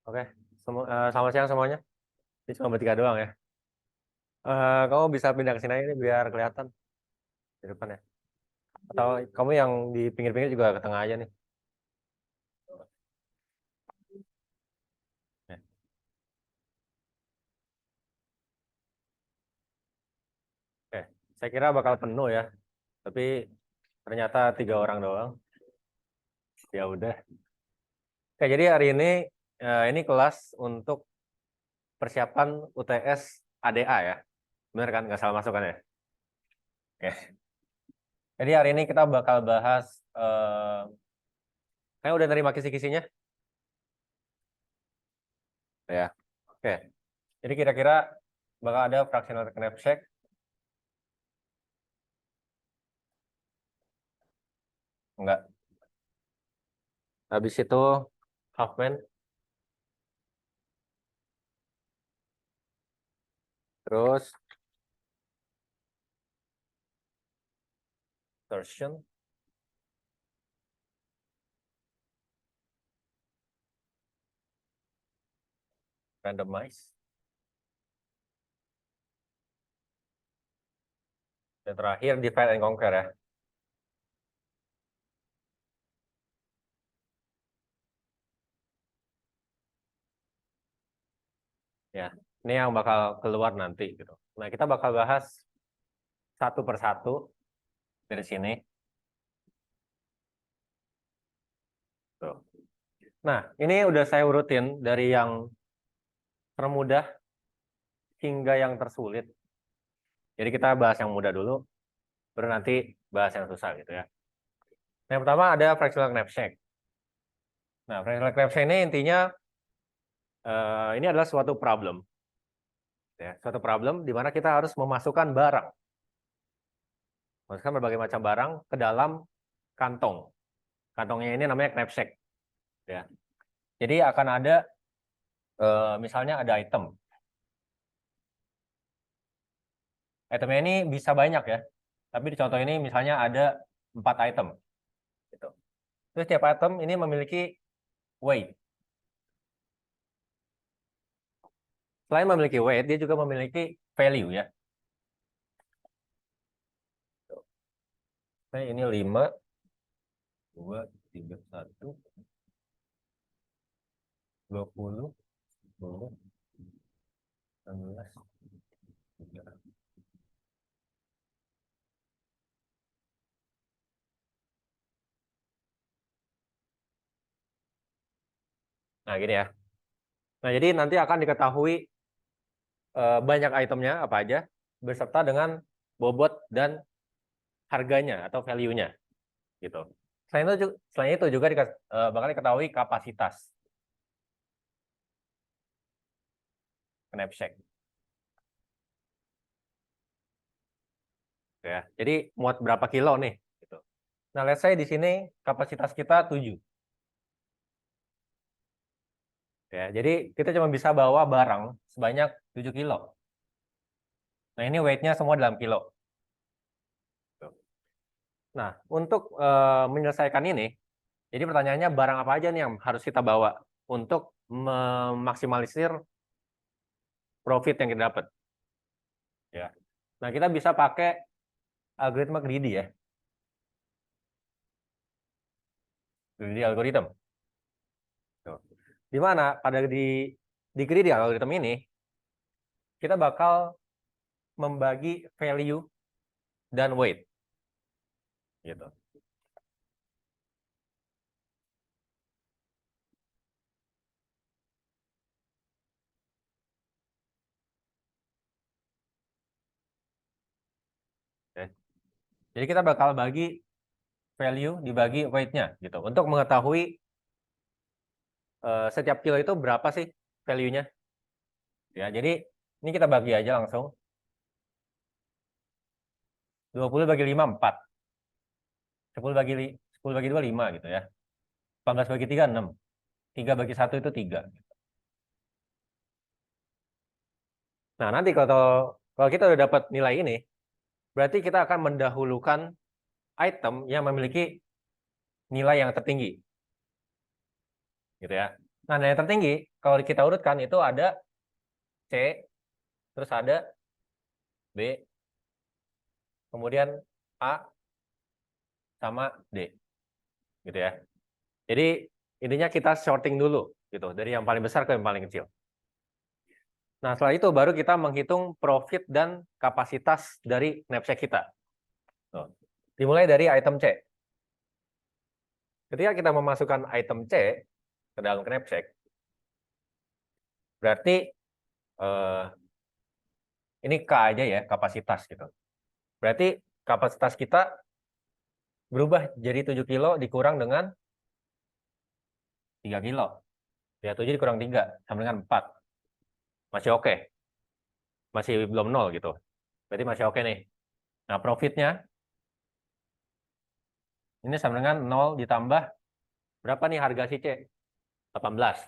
Oke, selamat siang semuanya. Ini cuma bertiga doang ya. Kamu bisa pindah ke sini aja nih biar kelihatan di depan ya. Atau kamu yang di pinggir-pinggir juga ke tengah aja nih. Ya. Oke, saya kira bakal penuh ya. Tapi ternyata 3 orang doang. Ya udah. Oke, jadi hari ini kelas untuk persiapan UTS ADA ya. Bener kan? Nggak salah masuk kan ya? Oke. Jadi hari ini kita bakal bahas. Kayak udah nerima kisi-kisinya? Ya. Oke. Jadi kira-kira bakal ada fractional knapsack. Enggak. Habis itu Halfman, terus torsion, randomize, dan terakhir divide and conquer ya. Ya, ini yang bakal keluar nanti gitu. Nah, kita bakal bahas satu persatu dari sini. Tuh. Nah, ini udah saya urutin dari yang termudah hingga yang tersulit. Jadi kita bahas yang mudah dulu, baru nanti bahas yang susah gitu ya. Nah, yang pertama ada fractional knapsack. Nah, fractional knapsack ini intinya ini adalah suatu problem. Ya, suatu problem di mana kita harus memasukkan barang. Masukkan berbagai macam barang ke dalam kantong. Kantongnya ini namanya knapsack. Ya. Jadi akan ada, misalnya ada item. Itemnya ini bisa banyak ya. Tapi di contoh ini misalnya ada 4 item. Gitu. Terus setiap item ini memiliki weight. Selain memiliki weight, dia juga memiliki value ya. Nah, ini 5, 2, 3, 1, 20, 10, 16, 3. Nah, gini ya. Nah, jadi nanti akan diketahui banyak itemnya apa aja, beserta dengan bobot dan harganya atau value-nya gitu. Selain itu juga bakal diketahui kapasitas knapsack ya. Jadi muat berapa kilo nih gitu. Nah, let's say di sini kapasitas kita 7. Ya, jadi kita cuma bisa bawa barang sebanyak 7 kilo. Nah, ini weight-nya semua dalam kilo. Nah, untuk menyelesaikan ini, jadi pertanyaannya barang apa aja nih yang harus kita bawa untuk memaksimalisir profit yang kita dapat. Ya. Nah, kita bisa pakai algoritma greedy ya. Greedy algorithm. Tuh. Di mana pada di greedy algorithm ini kita bakal membagi value dan weight gitu. Oke. Jadi kita bakal bagi value dibagi weight-nya gitu untuk mengetahui setiap kilo itu berapa sih value-nya. Ya, jadi ini kita bagi aja langsung. 20 bagi 5 4. 10 bagi 2 5 gitu ya. 18 bagi 3 6. 3 bagi 1 itu 3. Nah, nanti kalau kita udah dapat nilai ini, berarti kita akan mendahulukan item yang memiliki nilai yang tertinggi. Gitu ya. Nah, nilai tertinggi kalau kita urutkan itu ada C, terus ada B, kemudian A sama D, gitu ya. Jadi intinya kita sorting dulu, gitu, dari yang paling besar ke yang paling kecil. Nah, setelah itu baru kita menghitung profit dan kapasitas dari knapsack kita. Tuh. Dimulai dari item C. Ketika kita memasukkan item C ke dalam knapsack, berarti ini K aja ya, kapasitas gitu. Berarti kapasitas kita berubah jadi 7 kilo dikurang dengan 3 kilo. Ya, 7 dikurang 3, sama dengan 4. Masih oke. Masih belum 0 gitu. Berarti masih oke nih. Nah, profitnya ini sama dengan 0 ditambah berapa nih harga si C? 18.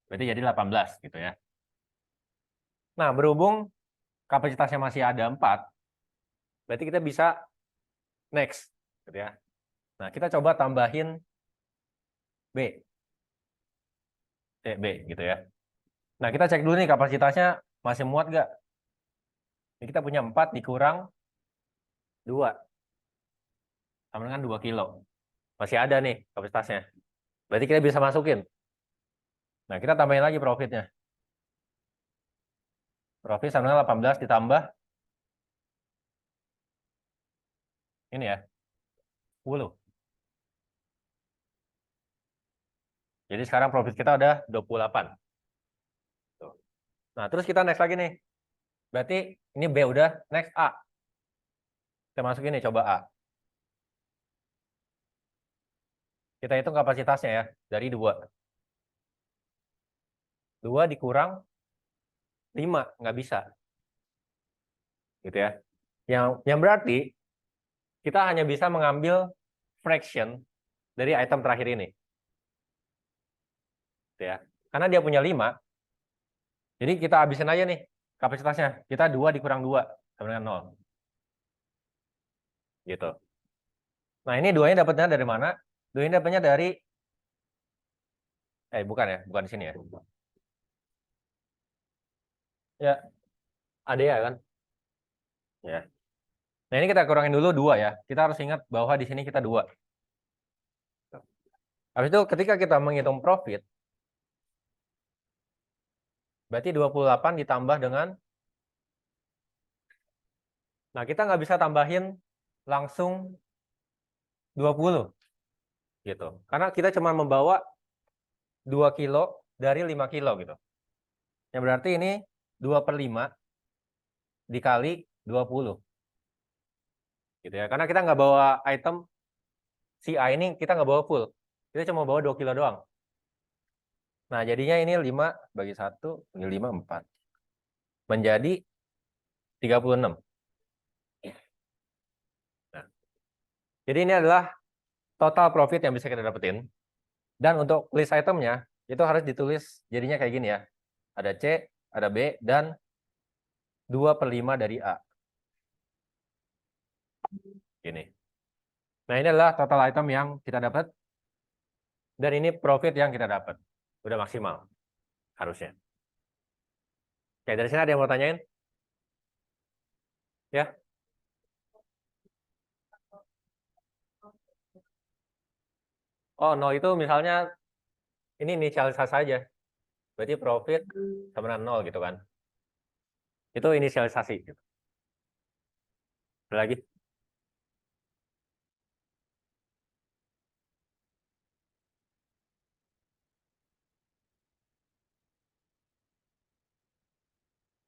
Berarti jadi 18 gitu ya. Nah, berhubung kapasitasnya masih ada 4, berarti kita bisa next gitu ya. Nah, kita coba tambahin B. B gitu ya. Nah, kita cek dulu nih kapasitasnya masih muat nggak? Ini kita punya 4 dikurang 2. Sama dengan 2 kilo. Masih ada nih kapasitasnya. Berarti kita bisa masukin. Nah, kita tambahin lagi profitnya. Profit sama dengan 18 ditambah ini ya, 10. Jadi sekarang profit kita udah 28. Tuh. Nah, terus kita next lagi nih. Berarti ini B udah, next A. Kita masukin nih, coba A. Kita hitung kapasitasnya ya, dari 2. 2 dikurang 5, nggak bisa. Gitu ya. Yang berarti kita hanya bisa mengambil fraction dari item terakhir ini. Gitu ya. Karena dia punya 5, jadi kita habisin aja nih kapasitasnya. Kita 2 dikurang 2, sama dengan 0. Gitu. Nah, ini 2-nya dapatnya dari mana? 2-nya dapatnya dari, bukan ya, bukan di sini ya. Ya, ada ya kan? Ya. Nah, ini kita kurangin dulu 2 ya. Kita harus ingat bahwa di sini kita 2. Habis itu ketika kita menghitung profit, berarti 28 ditambah dengan, nah kita nggak bisa tambahin langsung 20 gitu. Karena kita cuma membawa 2 kilo dari 5 kilo gitu. Ya berarti ini 2/5 dikali 20. Gitu ya. Karena kita nggak bawa item si A ini, kita nggak bawa full. Kita cuma bawa 2 kilo doang. Nah, jadinya ini 5 bagi 1, ini 5, 4. Menjadi 36. Nah, jadi ini adalah total profit yang bisa kita dapetin. Dan untuk list itemnya, itu harus ditulis jadinya kayak gini ya. Ada C, ada B, dan 2/5 dari A. Gini. Nah, ini adalah total item yang kita dapat. Dan ini profit yang kita dapat. Udah maksimal. Harusnya. Oke, dari sini ada yang mau tanyain? Ya? Oh, no itu misalnya ini inisialisasi saja. Berarti profit sama dengan 0 gitu kan. Itu inisialisasi. Gitu. Ada lagi?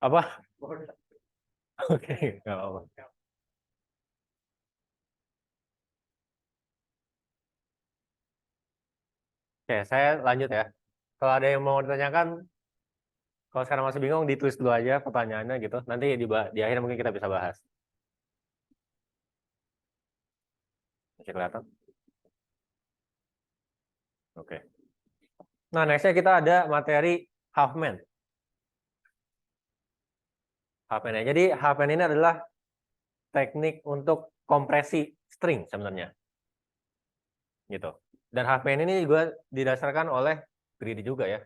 Apa? Oke, nggak apa-apa. Oke, saya lanjut ya. Kalau ada yang mau ditanyakan, kalau sekarang masih bingung, ditulis dulu aja pertanyaannya gitu. Nanti di akhir mungkin kita bisa bahas. Masih kelihatan? Oke. Nah, nextnya kita ada materi Huffman. Huffman ya. Jadi Huffman ini adalah teknik untuk kompresi string sebenarnya. Gitu. Dan Huffman ini juga didasarkan oleh greedy juga ya.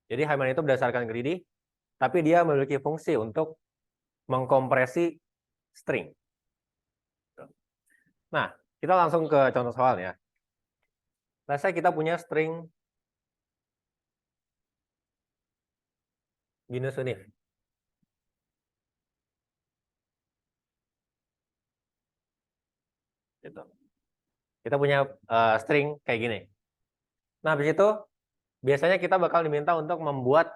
Jadi Haiman itu berdasarkan greedy, tapi dia memiliki fungsi untuk mengkompresi string. Nah, kita langsung ke contoh soal ya. Let's say kita punya string binus unif. Gitu. Kita punya string kayak gini. Nah, habis itu biasanya kita bakal diminta untuk membuat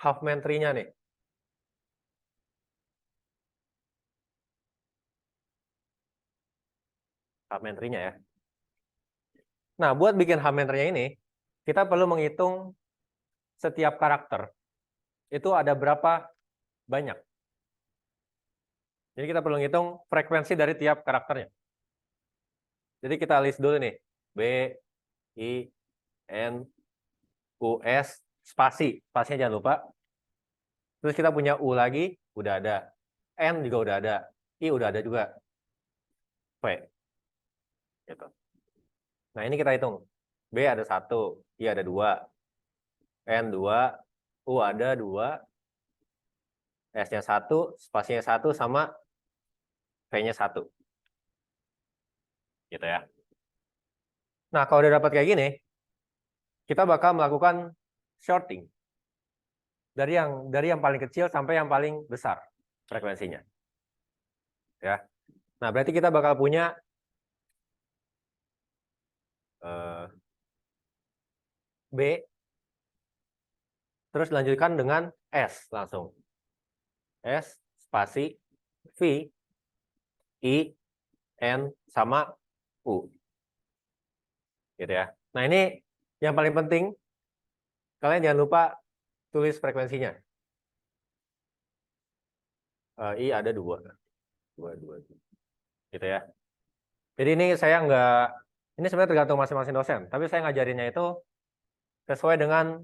half-man tree-nya nih. Half-man tree-nya ya. Nah, buat bikin half-man tree-nya ini, kita perlu menghitung setiap karakter itu ada berapa banyak. Jadi kita perlu menghitung frekuensi dari tiap karakternya. Jadi kita list dulu nih. B, I, N, U, S, spasi. Spasinya jangan lupa. Terus kita punya U lagi, udah ada. N juga udah ada. I udah ada juga. V. Gitu. Nah, ini kita hitung. B ada 1, I ada 2, N 2, U ada 2, S-nya 1, spasinya 1, sama V-nya 1. Gitu ya. Nah, kalau udah dapat kayak gini, kita bakal melakukan sorting. Dari yang paling kecil sampai yang paling besar frekuensinya. Ya. Nah, berarti kita bakal punya B, terus lanjutkan dengan S langsung. S, spasi, V, I, N, sama U. Gitu ya. Nah, ini yang paling penting, kalian jangan lupa tulis frekuensinya. I ada 2. 2. Gitu ya. Jadi ini saya ini sebenarnya tergantung masing-masing dosen, tapi saya ngajarinnya itu sesuai dengan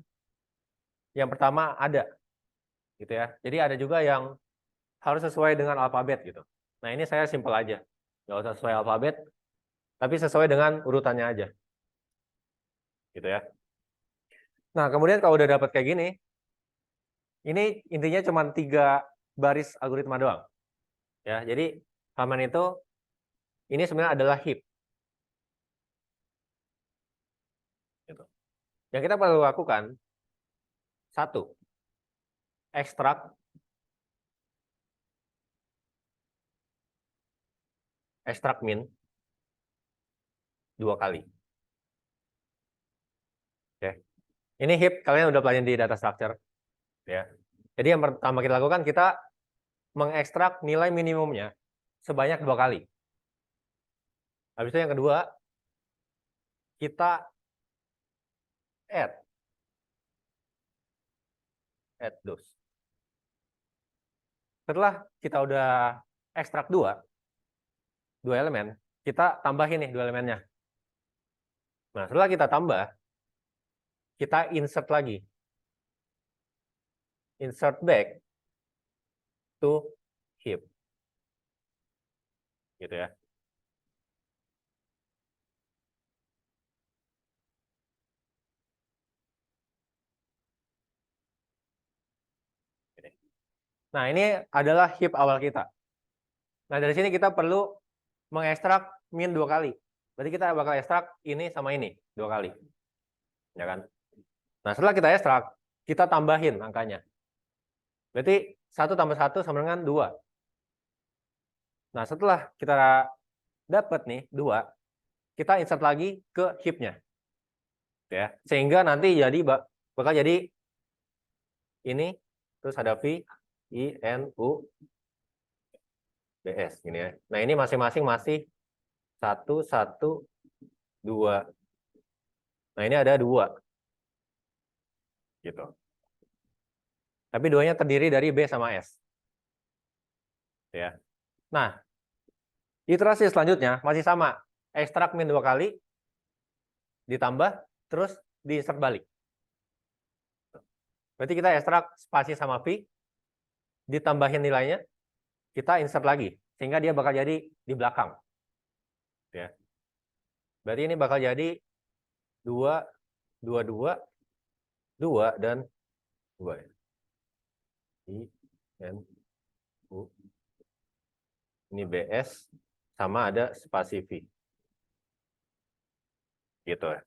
yang pertama ada. Gitu ya. Jadi ada juga yang harus sesuai dengan alfabet gitu. Nah, ini saya simpel aja. Nggak usah sesuai alfabet, tapi sesuai dengan urutannya aja. Gitu ya. Nah, kemudian kalau udah dapat kayak gini, ini intinya cuma 3 baris algoritma doang. Ya, jadi Haman itu ini sebenarnya adalah heap. Gitu. Yang kita perlu lakukan, 1, ekstrak min 2 kali. Oke. Ini heap kalian udah pelajarin di data structure. Ya. Jadi yang pertama kita lakukan, kita mengekstrak nilai minimumnya sebanyak 2 kali. Habis itu yang kedua, kita add those. Setelah kita udah ekstrak 2 elemen, kita tambahin nih 2 elemennya. Nah, setelah kita tambah, kita insert lagi. Insert back to heap. Gitu ya. Nah, ini adalah heap awal kita. Nah, dari sini kita perlu mengekstrak min 2 kali. Berarti kita bakal ekstrak ini sama ini 2 kali. Ya kan? Nah, setelah kita ekstrak, kita tambahin angkanya. Berarti 1 tambah 1 sama dengan 2. Nah, setelah kita dapat nih 2, kita insert lagi ke heap-nya. Ya, sehingga nanti bakal jadi ini, terus ada V, I, N, U, DS gini ya. Nah, ini masing-masing masih 1, 1, 2. Nah, ini ada 2. Gitu. Tapi 2-nya terdiri dari B sama S. Ya. Nah, iterasi selanjutnya masih sama. Ekstrak min 2 kali, ditambah, terus diinsert balik. Berarti kita ekstrak spasi sama V, ditambahin nilainya, kita insert lagi. Sehingga dia bakal jadi di belakang. Ya. Berarti ini bakal jadi 2, 2, 2, 2, dan 2 ya. I, N, U. Ini BS, sama ada spasi V. Gitu ya.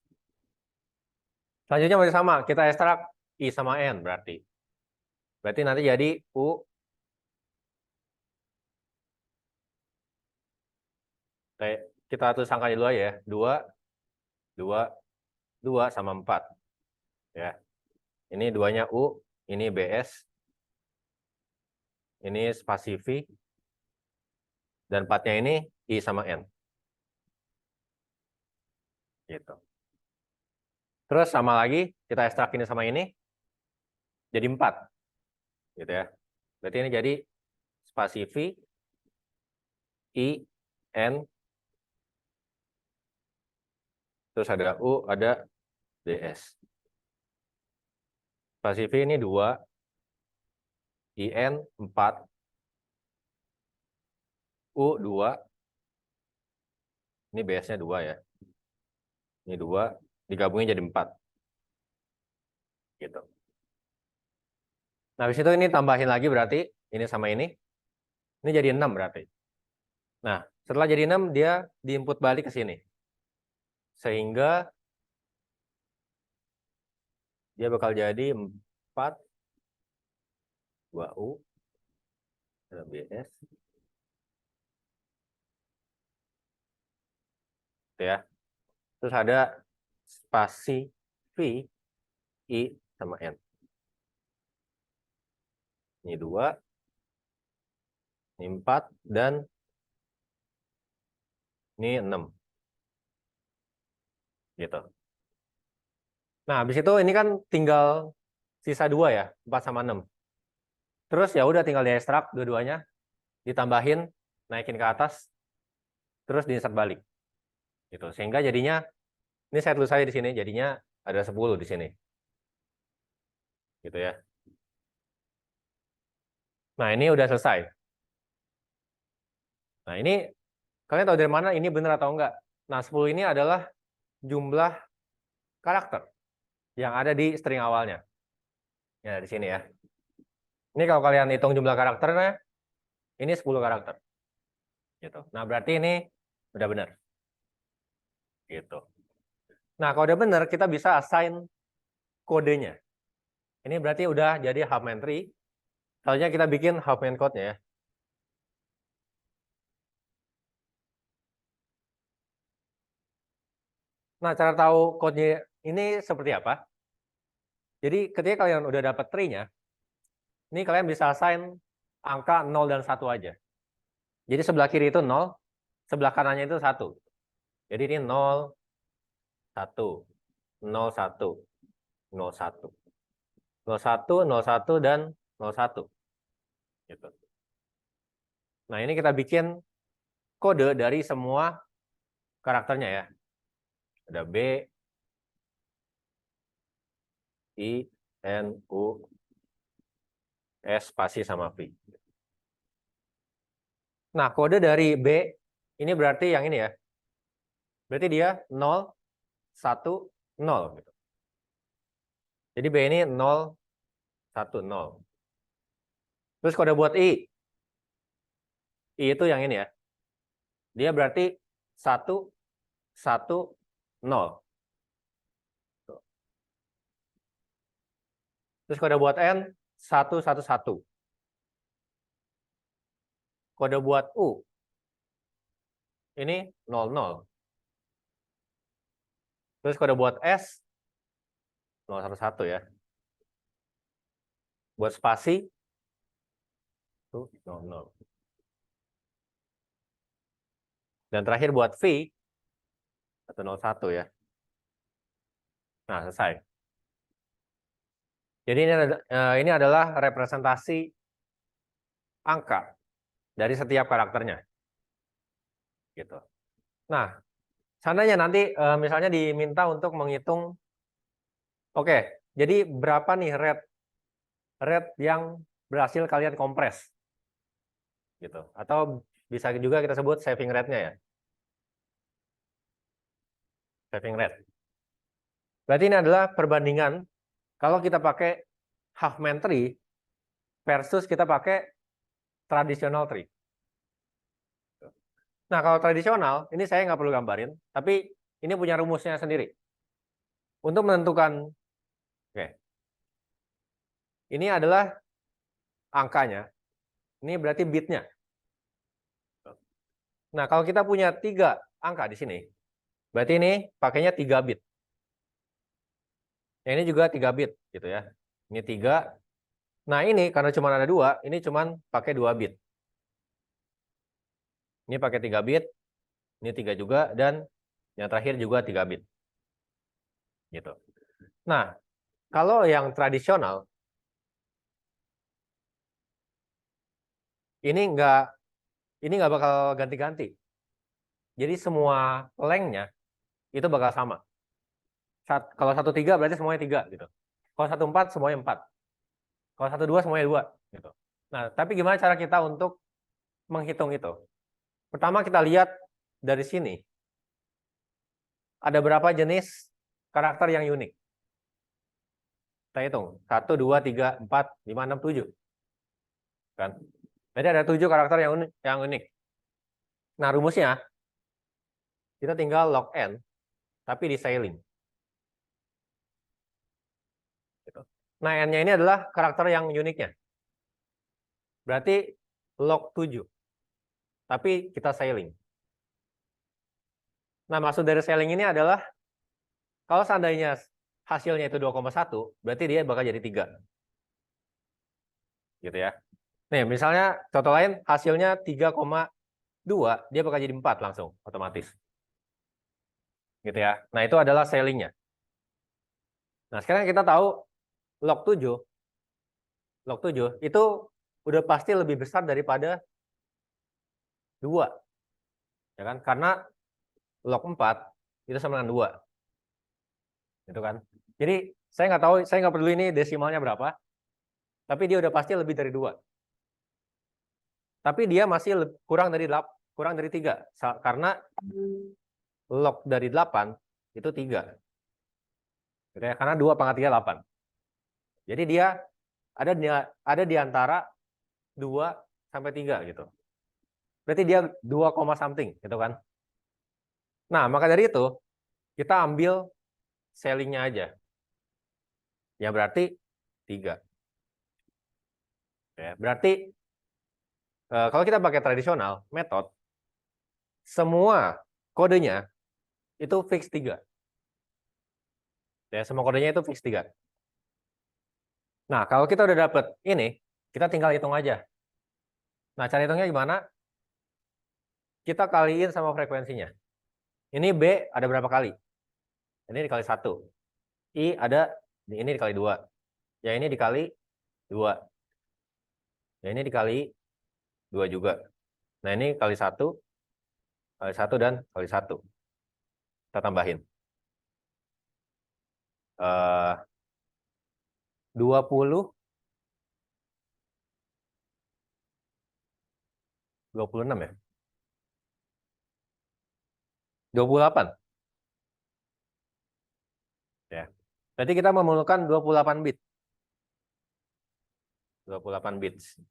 Selanjutnya masih sama, kita ekstrak I sama N berarti. Berarti nanti jadi U. Kita tulis angkanya dulu aja ya. 2, 2, 2 sama 4. Ya. Ini 2-nya U, ini BS, ini spasi V, dan 4-nya ini I sama N. Gitu. Terus sama lagi, kita ekstrak ini sama ini, jadi 4. Gitu ya. Berarti ini jadi spasi V, I, N, terus ada U, ada DS. Spasi V ini 2, IN 4, U 2, ini BS-nya 2 ya. Ini 2, digabungin jadi 4. Gitu. Nah, habis itu ini tambahin lagi berarti, ini sama ini jadi 6 berarti. Nah, setelah jadi 6, dia diinput balik ke sini. Sehingga dia bakal jadi 4, 2U, ada BS. Gitu ya. Terus ada spasi V, I, sama N. Ini 2, ini 4, dan ini 6. Gitu. Nah, habis itu ini kan tinggal sisa 2 ya, 4 sama 6. Terus ya udah tinggal diekstrak dua-duanya, ditambahin, naikin ke atas, terus diinsert balik. Gitu. Sehingga jadinya, ini saya tulis saja di sini, jadinya ada 10 di sini. Gitu ya. Nah, ini udah selesai. Nah, ini kalian tahu dari mana ini benar atau enggak? Nah, 10 ini adalah jumlah karakter yang ada di string awalnya. Ya, di sini ya. Ini kalau kalian hitung jumlah karakternya, ini 10 karakter. Gitu. Nah, berarti ini udah benar. Gitu. Nah, kalau udah benar, kita bisa assign kodenya. Ini berarti udah jadi Huffman tree. Selanjutnya kita bikin Huffman code-nya ya. Nah, cara tahu code-nya ini seperti apa? Jadi ketika kalian udah dapat tree-nya, ini kalian bisa assign angka 0 dan 1 aja. Jadi sebelah kiri itu 0, sebelah kanannya itu 1. Jadi ini 0, 1, 0, 1, 0, 1. 0, 1, 0, 1, dan 0, 1. Gitu. Nah, ini kita bikin kode dari semua karakternya ya. Ada B, I, N, U, S, spasi sama V. Nah, kode dari B, ini berarti yang ini ya. Berarti dia 0, 1, 0. Gitu. Jadi B ini 0, 1, 0. Terus kode buat I. I itu yang ini ya. Dia berarti 1, 1, 0. Terus kode buat N, 1, 1, 1. Kode buat U, ini 0, 0. Terus kode buat S, 0, 1, 1 ya. Buat spasi, itu 0, 0. Dan terakhir buat V, 1, 0, 1 ya. Nah, selesai. Jadi ini adalah representasi angka dari setiap karakternya. Gitu. Nah, seandainya nanti misalnya diminta untuk menghitung, oke, jadi berapa nih rate yang berhasil kalian kompres, gitu. Atau bisa juga kita sebut saving rate-nya ya, saving rate. Berarti ini adalah perbandingan kalau kita pakai Huffman tree versus kita pakai traditional tree. Nah, kalau tradisional, ini saya nggak perlu gambarin, tapi ini punya rumusnya sendiri. Untuk menentukan, oke, ini adalah angkanya, ini berarti bitnya. Nah, kalau kita punya 3 angka di sini, berarti ini pakainya 3 bit. Yang ini juga 3 bit, gitu ya. Ini 3. Nah, ini karena cuma ada 2, ini cuma pakai 2 bit. Ini pakai 3 bit, ini 3 juga, dan yang terakhir juga 3 bit. Gitu. Nah, kalau yang tradisional, ini nggak bakal ganti-ganti. Jadi semua lengthnya itu bakal sama. Kalau 1,3 berarti semuanya 3 gitu. Kalau 1,4 semuanya 4. Kalau 1,2 semuanya 2 gitu. Nah, tapi gimana cara kita untuk menghitung itu? Pertama kita lihat dari sini. Ada berapa jenis karakter yang unik? Kita hitung. 1, 2, 3, 4, 5, 6, 7. Kan? Jadi ada 7 karakter yang unik. Nah, rumusnya kita tinggal log n tapi di sailing. Gitu. Nah, n-nya ini adalah karakter yang uniknya. Berarti log 7. Tapi kita sailing. Nah, maksud dari sailing ini adalah kalau seandainya hasilnya itu 2,1, berarti dia bakal jadi 3. Gitu ya. Nih, misalnya contoh lain hasilnya 3,2, dia bakal jadi 4 langsung otomatis. Gitu ya. Nah, itu adalah sailingnya. Nah, sekarang kita tahu log 7 itu udah pasti lebih besar daripada 2. Ya kan? Karena log 4 itu sama dengan 2. Gitu kan? Jadi, saya nggak tahu, saya nggak peduli ini desimalnya berapa, tapi dia udah pasti lebih dari 2. Tapi dia masih kurang dari 3. Karena log dari 8 itu 3. Gitu ya? Karena 2 pangkat 3, 8. Jadi dia ada di antara 2 sampai 3 gitu. Berarti dia 2, something gitu kan. Nah, maka dari itu kita ambil sailingnya aja. Ya berarti 3. Ya, berarti kalau kita pakai tradisional method, semua kodenya itu fix 3. Ya, semua kodenya itu fix 3. Nah, kalau kita udah dapet ini, kita tinggal hitung aja. Nah, cara hitungnya gimana? Kita kaliin sama frekuensinya. Ini B ada berapa kali? Ini dikali 1. I ada, ini dikali 2. Ya ini dikali 2. Ya ini dikali 2 juga. Nah ini kali 1, dan kali 1. Kita tambahin. 20, 26 ya? 28. Ya. Berarti kita memerlukan 28 bit. 28 bits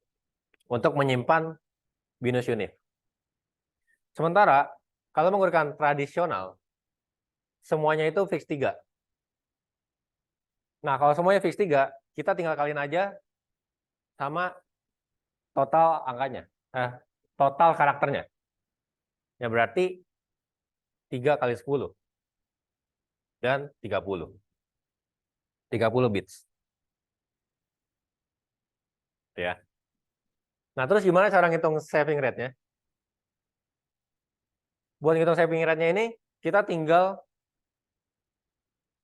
untuk menyimpan binus unit. Sementara kalau menggunakan tradisional, semuanya itu fix 3. Nah, kalau semuanya fix 3, kita tinggal kaliin aja sama total angkanya. Total karakternya. Ya berarti 3 kali 10. Dan 30. 30 bits. Ya. Nah, terus gimana cara ngitung saving rate-nya? Buat ngitung saving rate-nya ini, kita tinggal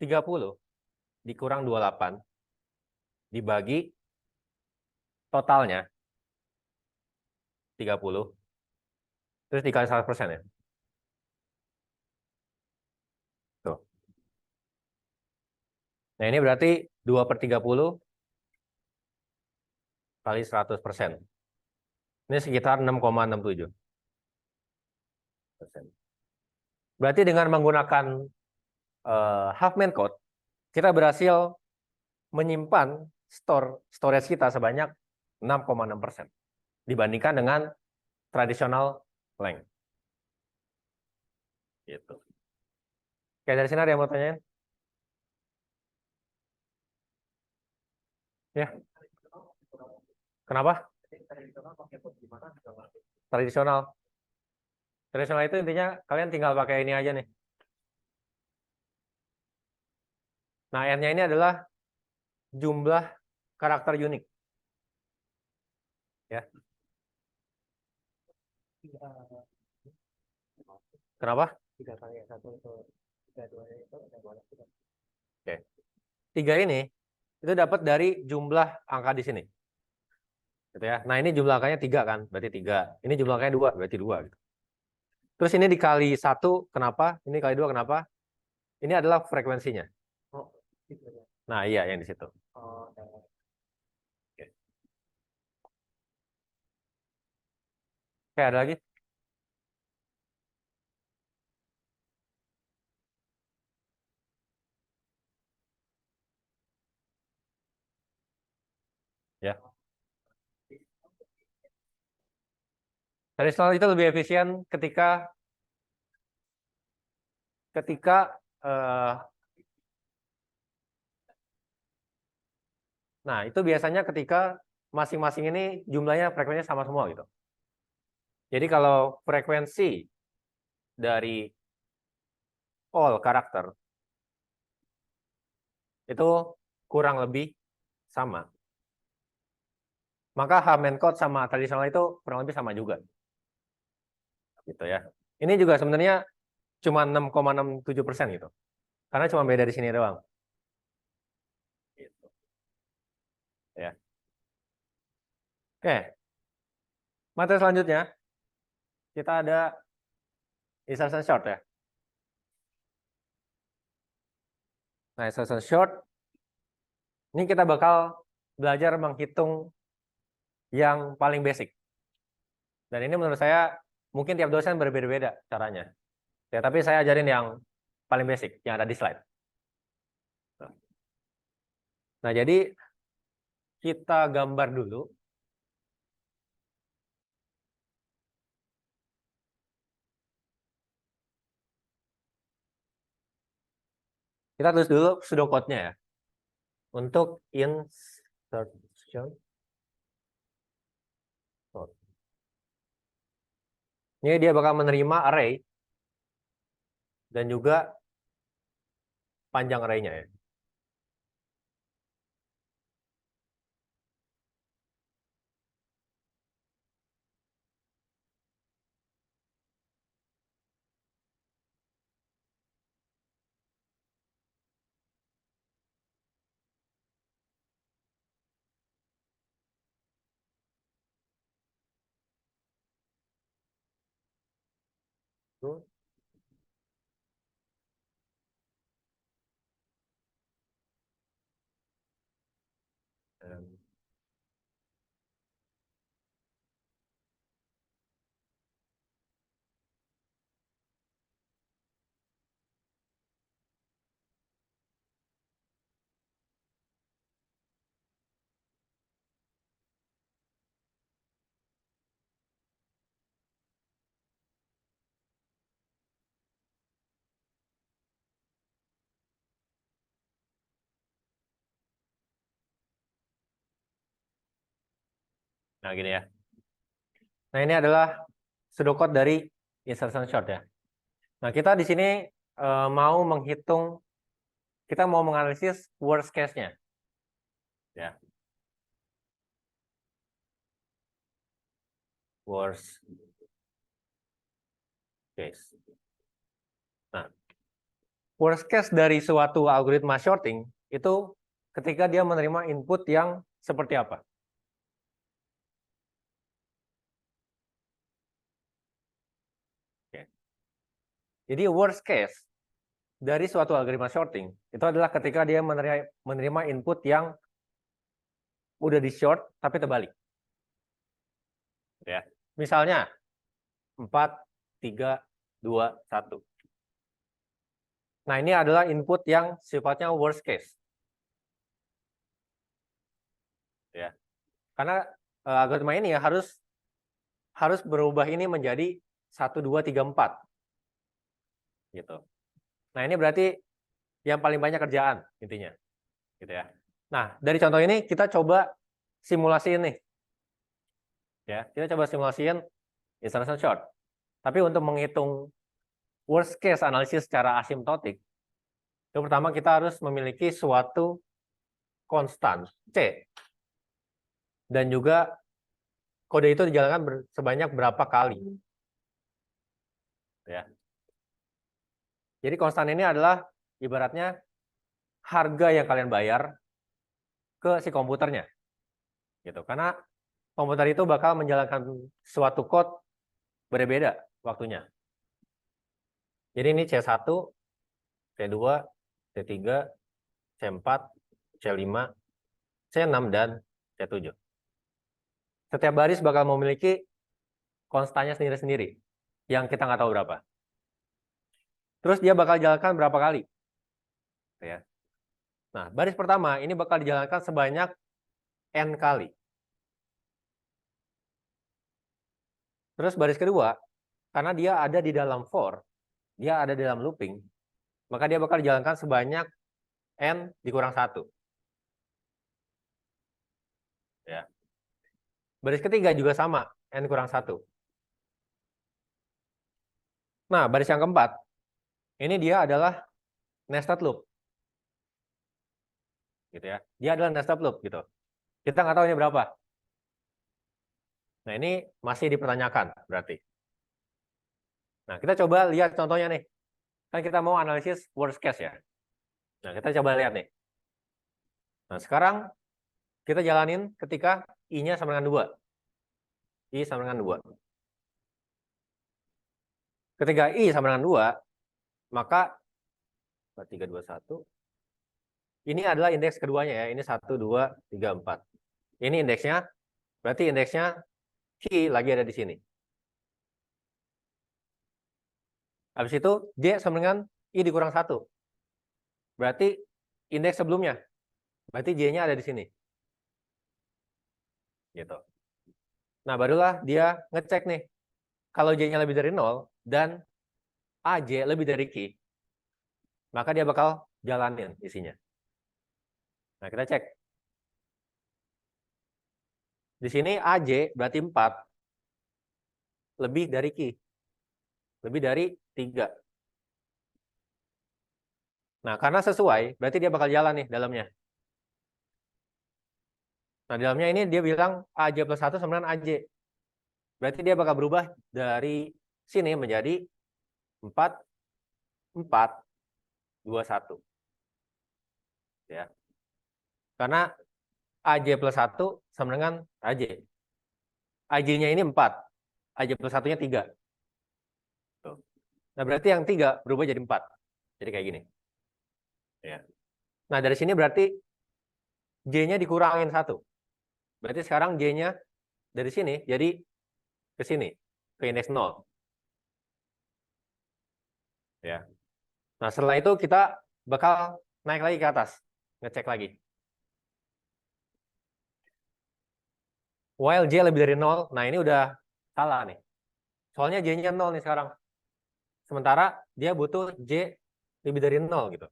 30 dikurang 28 dibagi totalnya 30 terus dikali 100% ya. Tuh. Nah, ini berarti 2/30 kali 100%. Ini sekitar 6,67%. Berarti dengan menggunakan Huffman code, kita berhasil menyimpan storage kita sebanyak 6,6% dibandingkan dengan tradisional length. Gitu. Oke, dari sini ada yang mau tanyain? Ya. Kenapa? Tradisional. Tradisional itu intinya kalian tinggal pakai ini aja nih. Nah, N-nya ini adalah jumlah karakter unik. Ya. Kenapa? 3 kali 1 itu 3 2 itu Oke. 3 ini itu dapat dari jumlah angka di sini. Gitu ya. Nah, ini jumlah angkanya 3 kan, berarti 3. Ini jumlah angkanya 2, berarti 2 gitu. Terus ini dikali 1, kenapa? Ini kali 2, kenapa? Ini adalah frekuensinya. Nah, iya yang di situ. Oke. Oke, ada lagi? Ya. Tradisional itu lebih efisien ketika nah, itu biasanya ketika masing-masing ini jumlahnya frekuensinya sama semua gitu. Jadi kalau frekuensi dari all karakter itu kurang lebih sama, maka Hammond code sama tradisional itu kurang lebih sama juga. Gitu ya. Ini juga sebenarnya cuma 6,67% gitu. Karena cuma beda di sini doang. Gitu. Ya. Oke. Materi selanjutnya kita ada insertion short ya. Nah, insertion short ini kita bakal belajar menghitung yang paling basic. Dan ini menurut saya mungkin tiap dosen berbeda-beda caranya. Ya, tapi saya ajarin yang paling basic yang ada di slide. Nah, jadi kita gambar dulu. Kita tulis dulu pseudocode-nya ya. Untuk insertion. Ini dia bakal menerima array dan juga panjang array-nya ya. Nah, gini ya. Nah, ini adalah pseudocode dari insertion short ya. Nah, kita di sini mau menghitung, kita mau menganalisis worst case-nya. Ya. Worst case. Nah, worst case dari suatu algoritma shorting itu ketika dia menerima input yang seperti apa? Oke. Jadi worst case dari suatu algoritma shorting itu adalah ketika dia menerima input yang udah di short tapi terbalik. Ya. Misalnya 4, 3, 2, 1. Nah, ini adalah input yang sifatnya worst case. Ya. Karena algoritma ini ya harus berubah ini menjadi 1, 2, 3, 4. Gitu. Nah, ini berarti yang paling banyak kerjaan intinya. Gitu ya. Nah, dari contoh ini kita coba simulasiin nih. Ya, kita coba simulasiin instruction short. Tapi untuk menghitung worst case analisis secara asimptotik, itu pertama kita harus memiliki suatu konstan C. Dan juga kode itu dijalankan sebanyak berapa kali. Ya. Jadi konstan ini adalah ibaratnya harga yang kalian bayar ke si komputernya. Gitu. Karena komputer itu bakal menjalankan suatu code berbeda waktunya. Jadi ini C1, C2, C3, C4, C5, C6, dan C7. Setiap baris bakal memiliki konstannya sendiri-sendiri, yang kita nggak tahu berapa. Terus dia bakal jalankan berapa kali. Ya. Nah, baris pertama ini bakal dijalankan sebanyak N kali. Terus baris kedua, karena dia ada di dalam for, dia ada di dalam looping, maka dia bakal dijalankan sebanyak N dikurang 1. Ya. Baris ketiga juga sama, N kurang 1. Nah, baris yang keempat, ini dia adalah nested loop. Gitu ya. Dia adalah nested loop gitu. Kita nggak tahu ini berapa. Nah, ini masih dipertanyakan berarti. Nah, kita coba lihat contohnya nih. Kan kita mau analisis worst case ya. Nah, kita coba lihat nih. Nah, sekarang kita jalanin ketika I-nya sama dengan 2. I sama dengan 2. Ketika I sama dengan 2, maka 3, 2, 1. Ini adalah indeks keduanya ya. Ini 1, 2, 3, 4. Ini indeksnya, berarti indeksnya Q lagi ada di sini. Habis itu J sama dengan I dikurang 1. Berarti indeks sebelumnya. Berarti J-nya ada di sini. Gitu. Nah, barulah dia ngecek nih. Kalau J-nya lebih dari 0 dan AJ lebih dari Q, maka dia bakal jalanin isinya. Nah, kita cek. Di sini AJ berarti 4 lebih dari Q. Lebih dari 3. Nah, karena sesuai, berarti dia bakal jalan nih dalamnya. Nah, dalamnya ini dia bilang AJ plus 1 sama dengan AJ. Berarti dia bakal berubah dari sini menjadi 4, 4, 2, 1. Ya. Karena AJ plus 1 sama dengan AJ. AJ-nya ini 4. AJ plus 1-nya 3. Tuh. Nah, berarti yang 3 berubah jadi 4. Jadi kayak gini. Ya. Nah, dari sini berarti J-nya dikurangin 1. Berarti sekarang J-nya dari sini jadi ke sini, ke indeks 0. Ya. Nah, setelah itu kita bakal naik lagi ke atas, ngecek lagi. While J lebih dari 0, nah ini udah salah nih. Soalnya J-nya 0 nih sekarang. Sementara dia butuh J lebih dari 0 gitu.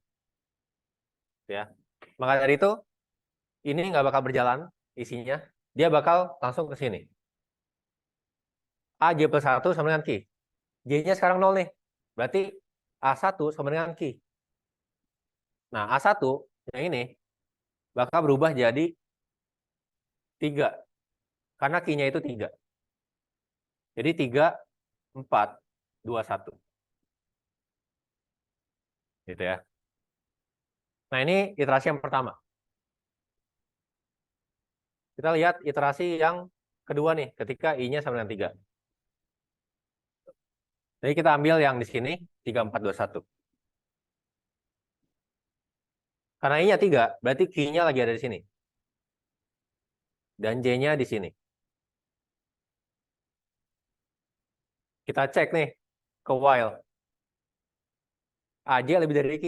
Ya. Maka dari itu, ini nggak bakal berjalan isinya. Dia bakal langsung ke sini. AJ plus 1 sama dengan Q. J-nya sekarang 0 nih. Berarti A1 sama dengan Q. Nah, A1 yang ini bakal berubah jadi 3. Karena Q-nya itu 3. Jadi 3, 4, 2, 1. Gitu ya. Nah, ini iterasi yang pertama. Kita lihat iterasi yang kedua nih, ketika I-nya sama dengan 3. Jadi kita ambil yang di sini, 3, 4, 2, 1. Karena I-nya 3, berarti Q-nya lagi ada di sini. Dan J-nya di sini. Kita cek nih ke while. AJ lebih dari Q.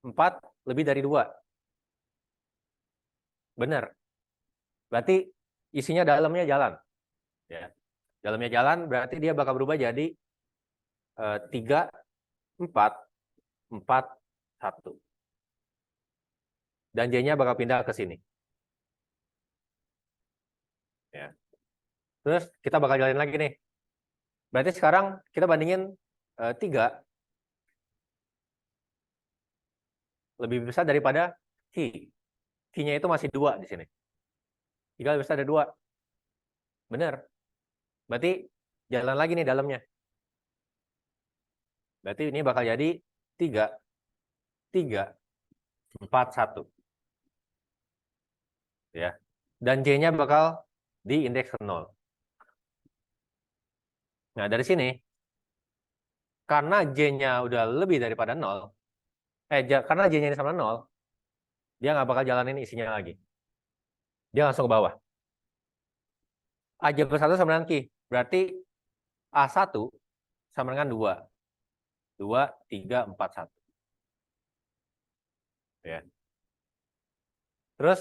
4 lebih dari 2. Benar. Berarti isinya dalamnya jalan. Ya. Dalamnya jalan berarti dia bakal berubah jadi 3, 4, 4, 1. Dan J-nya bakal pindah ke sini. Ya. Terus kita bakal jalanin lagi nih. Berarti sekarang kita bandingin 3 lebih besar daripada Q. Q-nya itu masih 2 di sini. 3 lebih besar dari 2. Benar. Berarti jalan lagi nih dalamnya. Berarti ini bakal jadi 3, 3, 4, 1. Ya. Dan J-nya bakal di indeks ke 0. Nah, dari sini, karena J-nya udah lebih daripada 0, karena J-nya ini sama 0, dia nggak bakal jalanin isinya lagi. Dia langsung ke bawah. AJ plus 1 sama dengan Q. Berarti A1 sama dengan 2. 2, 3, 4, 1. Ya. Terus,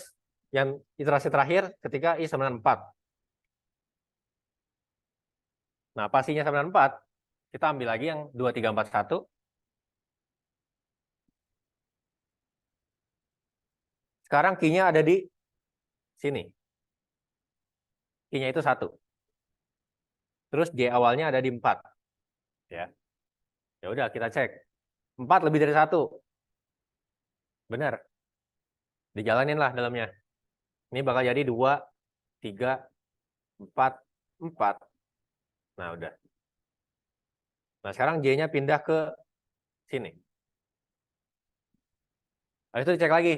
yang iterasi terakhir ketika I sama dengan 4. Nah, pastinya sama dengan 4, kita ambil lagi yang 2, 3, 4, 1. Sekarang Q-nya ada di sini. Q-nya itu 1. Terus J awalnya ada di 4. Ya. Ya udah, kita cek. 4 lebih dari 1. Benar. Dijalanin lah dalamnya. Ini bakal jadi 2, 3, 4, 4. Nah, udah. Nah, sekarang J-nya pindah ke sini. Habis itu dicek lagi.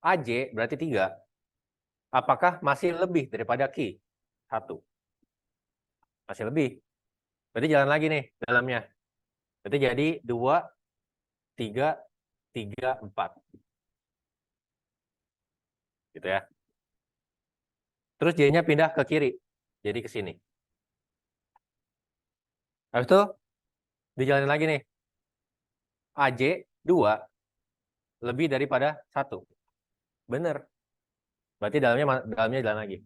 AJ berarti 3. Apakah masih lebih daripada Q? 1. Masih lebih. Berarti jalan lagi nih dalamnya. Berarti jadi 2, 3, 3, 4. Gitu ya. Terus J-nya pindah ke kiri. Jadi ke sini. Habis itu dijalanin lagi nih. AJ 2 lebih daripada 1. Bener. Berarti dalamnya jalan lagi.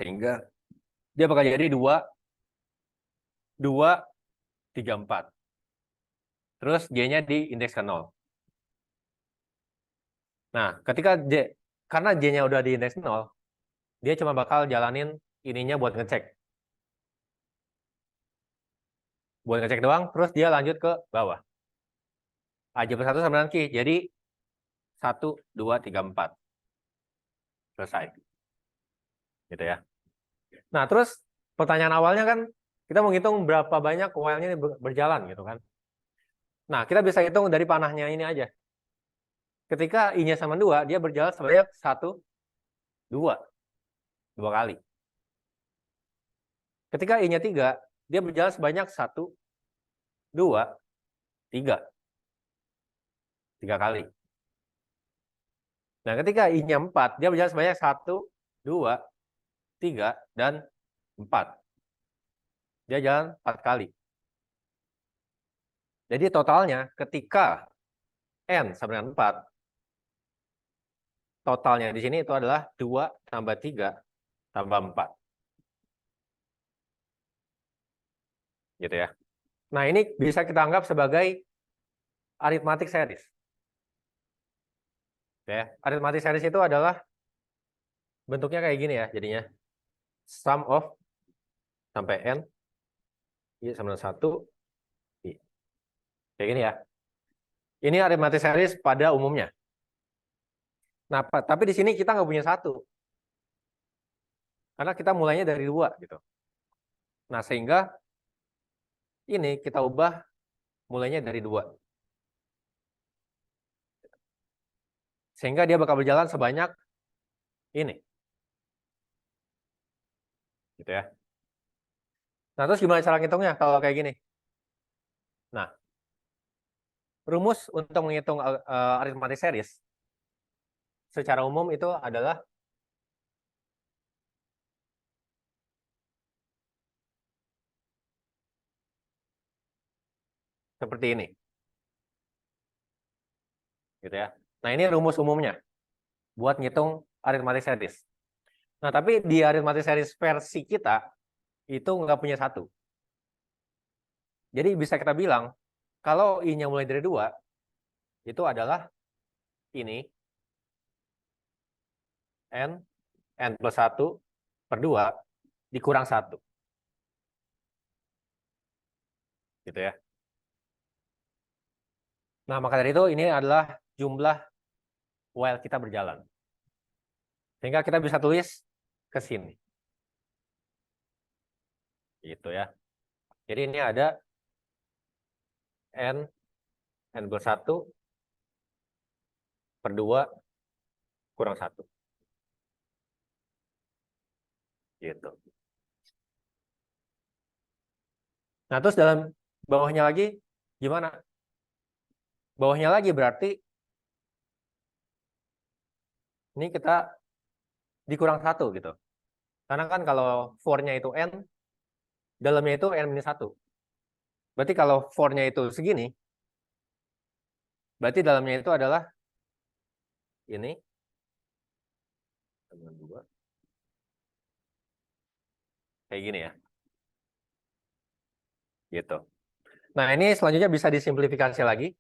Sehingga dia bakal jadi 2, 2, 3, 4. Terus J-nya di indeks ke 0. Nah, karena J-nya udah di indeks 0, dia cuma bakal jalanin ininya buat ngecek. Buat ngecek doang, terus dia lanjut ke bawah. AJ plus 1 sama dengan Q. Jadi 1, 2, 3, 4. Selesai. Gitu ya. Nah, terus pertanyaan awalnya kan kita mau ngitung berapa banyak while-nya berjalan gitu kan. Nah, kita bisa hitung dari panahnya ini aja. Ketika I-nya sama 2, dia berjalan sebanyak 1, 2. 2 kali. Ketika I-nya 3, dia berjalan sebanyak 1, 2, 3. 3 kali. Nah, ketika I-nya 4, dia berjalan sebanyak 1, 2, 3, dan 4. Dia jalan 4 kali. Jadi totalnya ketika N sama dengan 4, totalnya di sini itu adalah 2 tambah 3 tambah 4. Gitu ya. Nah, ini bisa kita anggap sebagai arithmetic series. Ya, arithmetic series itu adalah bentuknya kayak gini ya, jadinya sum of sampai N I sama dengan 1 I. Kayak gini ya. Ini arithmetic series pada umumnya. Nah, tapi di sini kita nggak punya 1. Karena kita mulainya dari 2 gitu. Nah, sehingga ini kita ubah mulainya dari 2. Sehingga dia bakal berjalan sebanyak ini. Gitu ya. Nah, terus gimana cara ngitungnya kalau kayak gini? Nah, rumus untuk menghitung arithmetic series secara umum itu adalah seperti ini. Gitu ya. Nah, ini rumus umumnya buat ngitung arithmetic series. Nah, tapi di arithmetic series versi kita itu nggak punya satu. Jadi bisa kita bilang, kalau I-nya mulai dari 2, itu adalah ini, n plus 1 per 2 dikurang 1. Gitu ya. Nah, maka dari itu ini adalah jumlah while kita berjalan. Sehingga kita bisa tulis ke sini. Gitu ya. Jadi ini ada n plus 1 per 2 kurang 1. Gitu. Nah, terus dalam bawahnya lagi gimana? Bawahnya lagi berarti ini kita dikurang 1 gitu. Karena kan kalau for-nya itu n, dalamnya itu n minus 1. Berarti kalau for-nya itu segini, berarti dalamnya itu adalah ini. Kayak gini ya. Gitu. Nah, ini selanjutnya bisa disimplifikasi lagi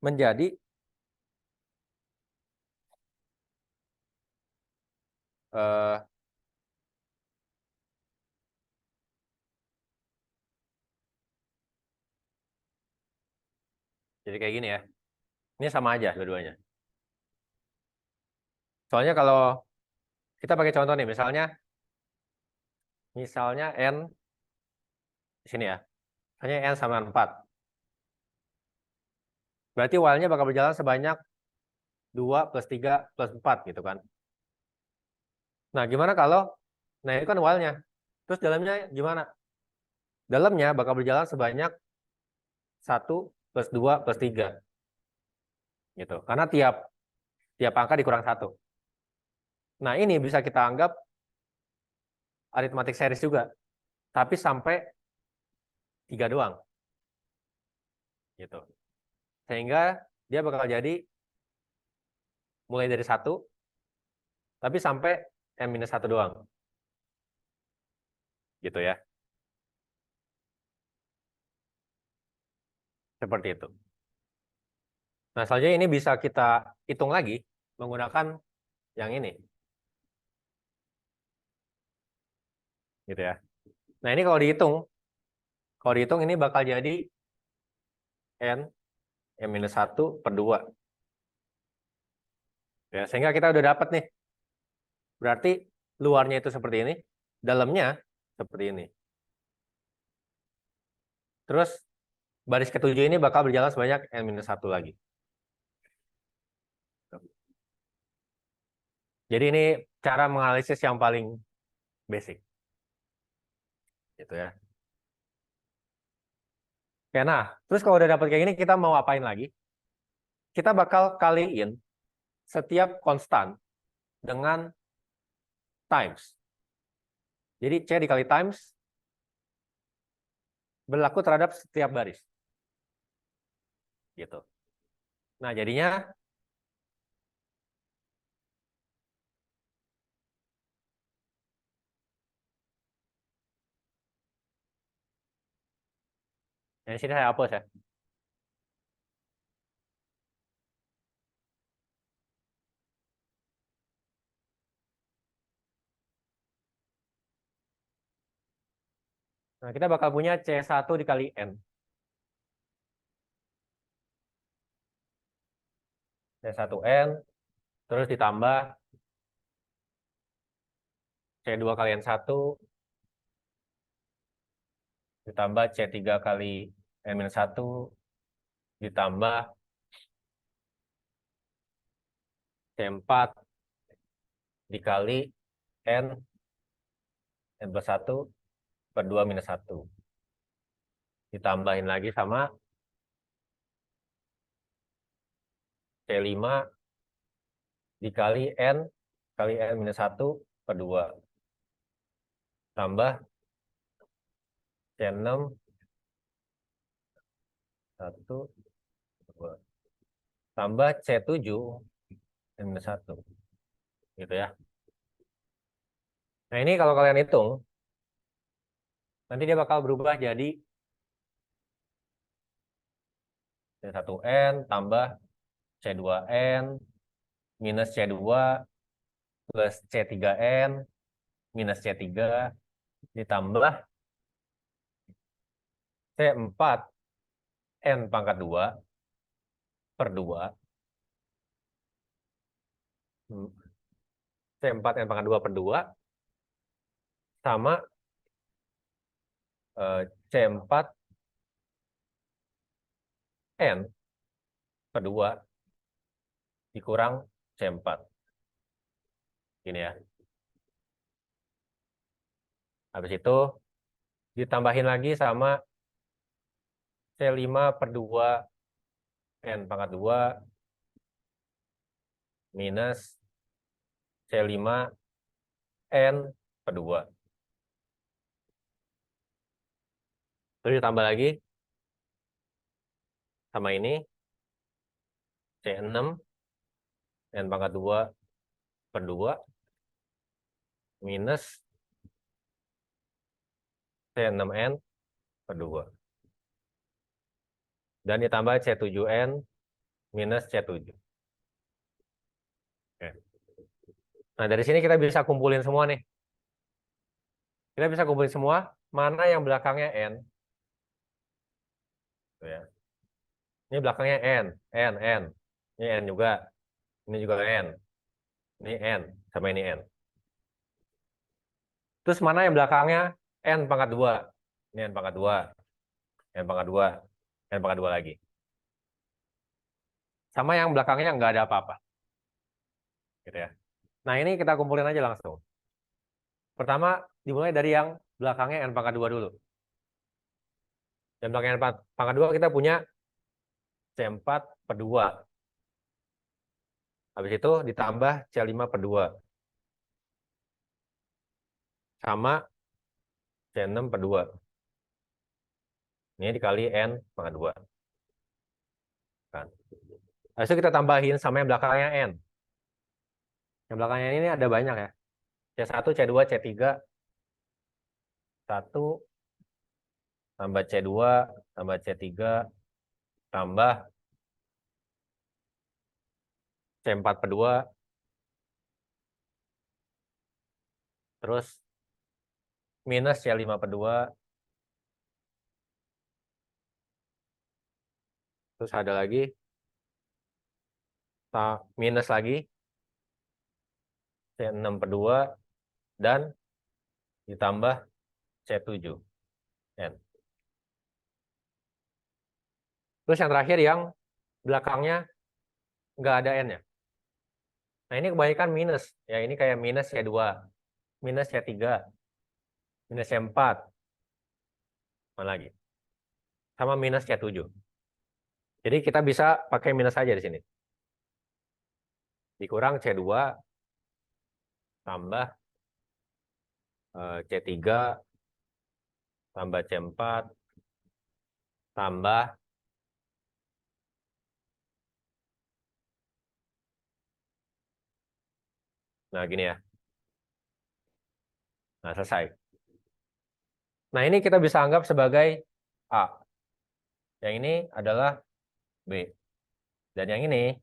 menjadi jadi kayak gini ya. Ini sama aja dua-duanya. Soalnya kalau kita pakai contoh nih, misalnya n di sini ya. Misalnya n sama 4. Berarti while-nya bakal berjalan sebanyak 2 plus 3 plus 4 gitu kan. Nah, gimana kalau nah itu kan while-nya. Terus dalamnya gimana? Dalamnya bakal berjalan sebanyak 1 plus 2 plus 3. Gitu. Karena tiap angka dikurang 1. Nah, ini bisa kita anggap arithmetic series juga. Tapi sampai 3 doang. Gitu. Sehingga dia bakal jadi mulai dari 1 tapi sampai n-1 doang. Gitu ya. Seperti itu. Nah, selanjutnya ini bisa kita hitung lagi menggunakan yang ini. Gitu ya. Nah, ini kalau dihitung ini bakal jadi n-1 per 2. Ya, sehingga kita udah dapat nih. Berarti luarnya itu seperti ini, dalamnya seperti ini. Terus baris ketujuh ini bakal berjalan sebanyak n-1 lagi. Jadi ini cara menganalisis yang paling basic. Gitu ya. Oke, nah, terus kalau udah dapat kayak gini, kita mau apain lagi? Kita bakal kaliin setiap konstan dengan times. Jadi C dikali times berlaku terhadap setiap baris. Gitu. Nah, jadinya di sini saya hapus ya. Nah, kita bakal punya C1 dikali N. C1N, terus ditambah C2 kali N1, ditambah C3 kali N-1, ditambah C4 dikali N, N plus 1 per 2 minus 1. Ditambahin lagi sama C5 dikali N kali N minus 1 per 2. Tambah C6 1, 2. Tambah C7 N minus 1. Gitu ya. Nah ini kalau kalian hitung, nanti dia bakal berubah jadi C1N tambah C2N minus C2 plus C3N minus C3 ditambah C4N pangkat 2 per 2. C4N pangkat 2 per 2 sama C4N per 2 dikurang C4. Gini ya. Habis itu ditambahin lagi sama C5 per 2 N pangkat 2 minus C5 N per 2. Terus ditambah lagi sama ini C6 N pangkat 2 per 2 minus C6N per 2. Dan ditambah C7N minus C7. Oke. Nah, dari sini kita bisa kumpulin semua nih. Kita bisa kumpulin semua, mana yang belakangnya N. Tuh ya. Ini belakangnya N. Ini N juga. Ini juga N. Ini N. Sama ini N. Terus mana yang belakangnya N pangkat 2. Ini N pangkat 2. N pangkat 2. N pangkat 2 lagi. Sama yang belakangnya nggak ada apa-apa. Gitu ya. Nah, ini kita kumpulin aja langsung. Pertama, dimulai dari yang belakangnya N pangkat 2 dulu. Dan belakangnya N pangkat 2 kita punya C4 per 2. Habis itu ditambah C5 per 2. Sama C6 per 2. Ini dikali N pangkat 2. Kan. Habis itu kita tambahin sama yang belakangnya N. Yang belakangnya ini ada banyak ya. C1, C2, C3. 1 tambah C2 tambah C3 tambah C4 per 2. Terus minus C5 per 2. Terus ada lagi. Minus lagi. C6 per 2. Dan ditambah C7. N. Terus yang terakhir yang belakangnya nggak ada N-nya. Nah ini kebanyakan minus. Ya ini kayak minus C2. Minus C3. Minus C4. Mana lagi? Sama minus C7. Jadi kita bisa pakai minus saja di sini. Dikurang C2 tambah C3 tambah C4 tambah nah gini ya. Nah selesai. Nah ini kita bisa anggap sebagai A. Yang ini adalah B. Dan yang ini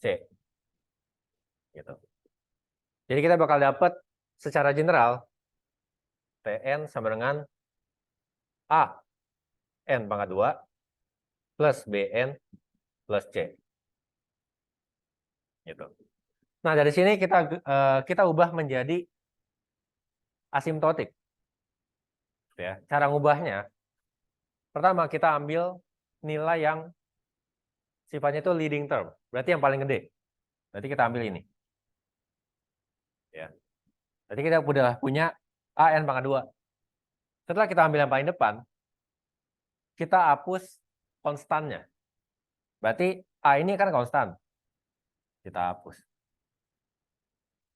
C. Gitu. Jadi kita bakal dapat secara general Tn sama dengan A N pangkat 2 plus Bn plus C. Gitu. Nah dari sini kita ubah menjadi asimptotik. Ya. Cara ngubahnya, pertama kita ambil nilai yang sifatnya itu leading term, berarti yang paling gede. Berarti kita ambil ini. Ya. Berarti kita udah punya AN pangkat 2. Setelah kita ambil yang paling depan, kita hapus konstannya. Berarti A ini kan konstan. Kita hapus.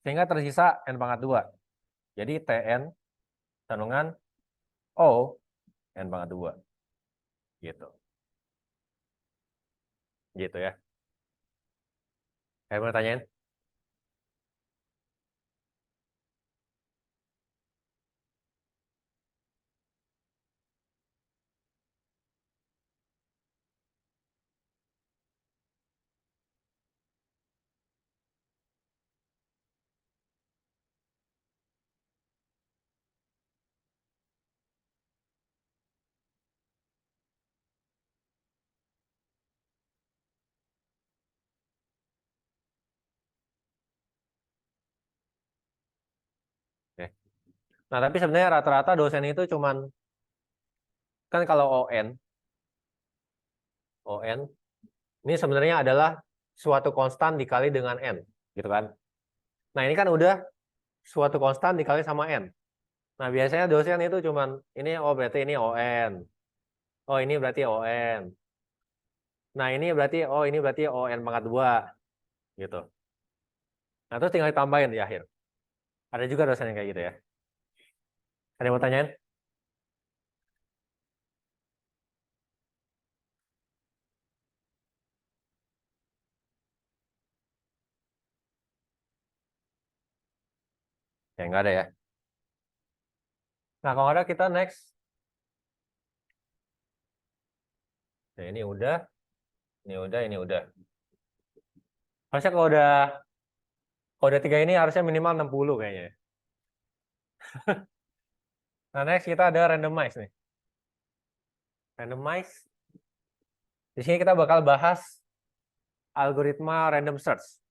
Sehingga tersisa N pangkat 2. Jadi Tn sama dengan O N pangkat 2. Gitu. Gitu ya. Kayak mau tanyain? Oke. Nah, tapi sebenarnya rata-rata dosen itu cuman, kan kalau ON ini sebenarnya adalah suatu konstan dikali dengan N, gitu kan. Nah, ini kan udah suatu konstan dikali sama N. Nah, biasanya dosen itu cuman, ini, oh berarti ini ON. Oh, ini berarti ON. Nah, ini berarti, oh ini berarti ON pangkat 2, gitu. Nah, terus tinggal ditambahin di akhir. Ada juga dosen yang kayak gitu ya. Ada yang mau tanyain? Ya, nggak ada ya. Nah, kalau ada kita next. Nah, ini udah. Harusnya kalau udah 3 ini harusnya minimal 60 kayaknya. Nah, next kita ada randomize nih. Randomize. Di sini kita bakal bahas algoritma random search.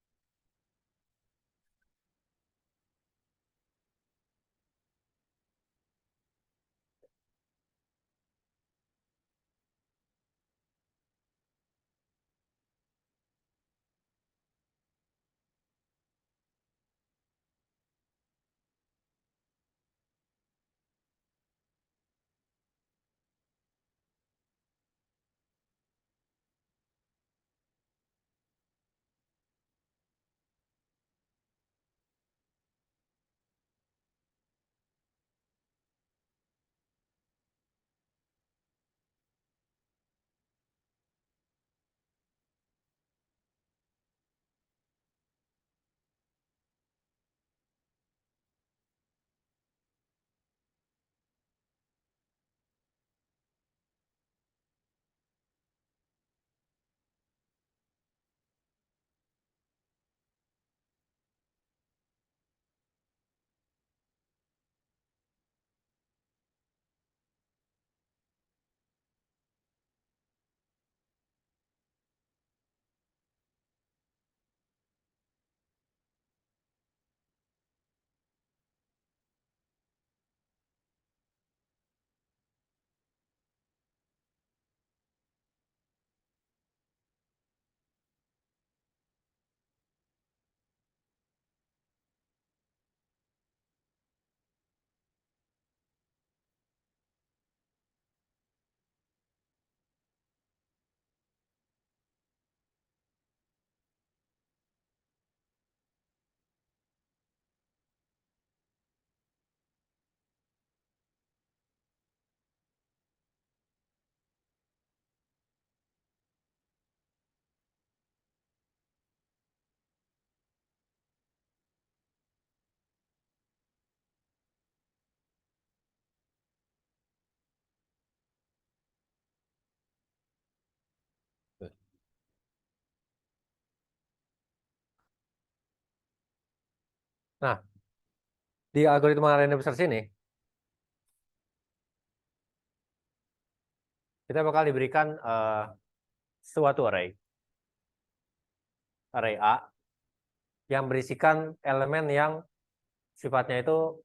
Nah, di algoritma random search ini, kita bakal diberikan suatu array A, yang berisikan elemen yang sifatnya itu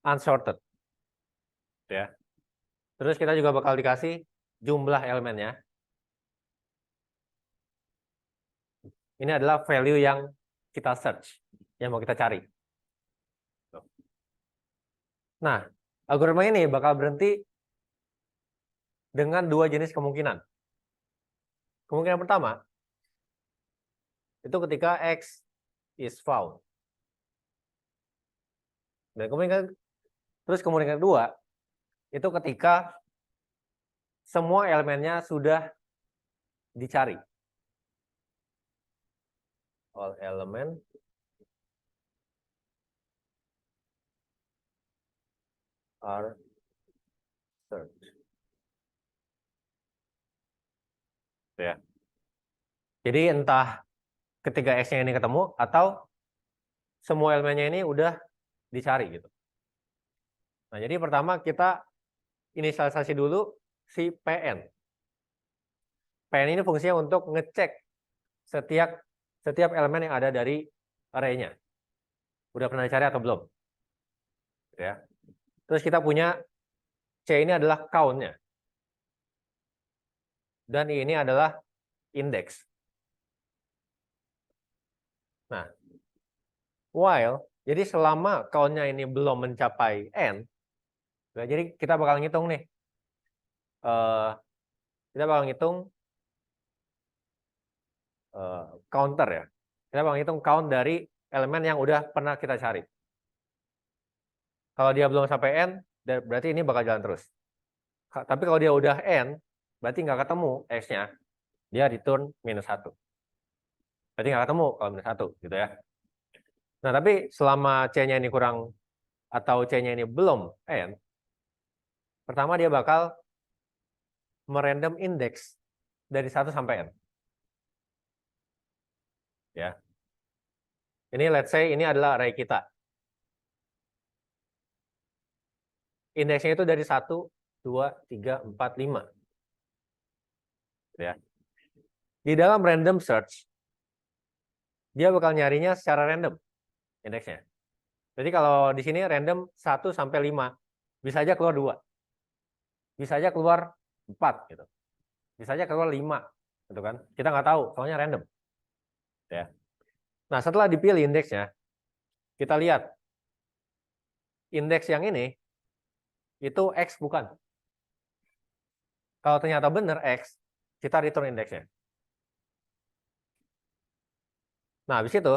unsorted. Ya. Terus kita juga bakal dikasih jumlah elemennya. Ini adalah value yang kita search, yang mau kita cari. Nah, algoritma ini bakal berhenti dengan 2 jenis kemungkinan. Kemungkinan pertama, itu ketika X is found. Dan kemungkinan kedua, itu ketika semua elemennya sudah dicari. all element are search. Ya. Jadi entah ketika X-nya ini ketemu atau semua elemennya ini udah dicari gitu. Nah, jadi pertama kita inisialisasi dulu si PN. PN ini fungsinya untuk ngecek setiap elemen yang ada dari array-nya. Udah pernah dicari atau belum? Ya. Terus kita punya C ini adalah count-nya. Dan ini adalah index. Nah, while, jadi selama count-nya ini belum mencapai N, ya, jadi kita bakal ngitung nih. Kita bakal ngitung counter ya. Kita bakal ngitung count dari elemen yang udah pernah kita cari. Kalau dia belum sampai N, berarti ini bakal jalan terus. Tapi kalau dia udah N, berarti nggak ketemu X-nya, dia return -1. Berarti nggak ketemu kalau -1, gitu ya. Nah, tapi selama C-nya ini kurang, atau C-nya ini belum N, pertama dia bakal merandom index dari 1 sampai N. Ya. Ini let's say ini adalah array kita. Indeksnya itu dari 1, 2, 3, 4, 5. Ya. Di dalam random search, dia bakal nyarinya secara random indeksnya. Jadi kalau di sini random 1 sampai 5, bisa aja keluar 2. Bisa aja keluar 4 gitu. Bisa aja keluar 5 gitu kan. Kita nggak tahu, soalnya random. Ya. Nah, setelah dipilih indeksnya, kita lihat indeks yang ini itu X bukan. Kalau ternyata benar X, kita return indeksnya. Nah, habis itu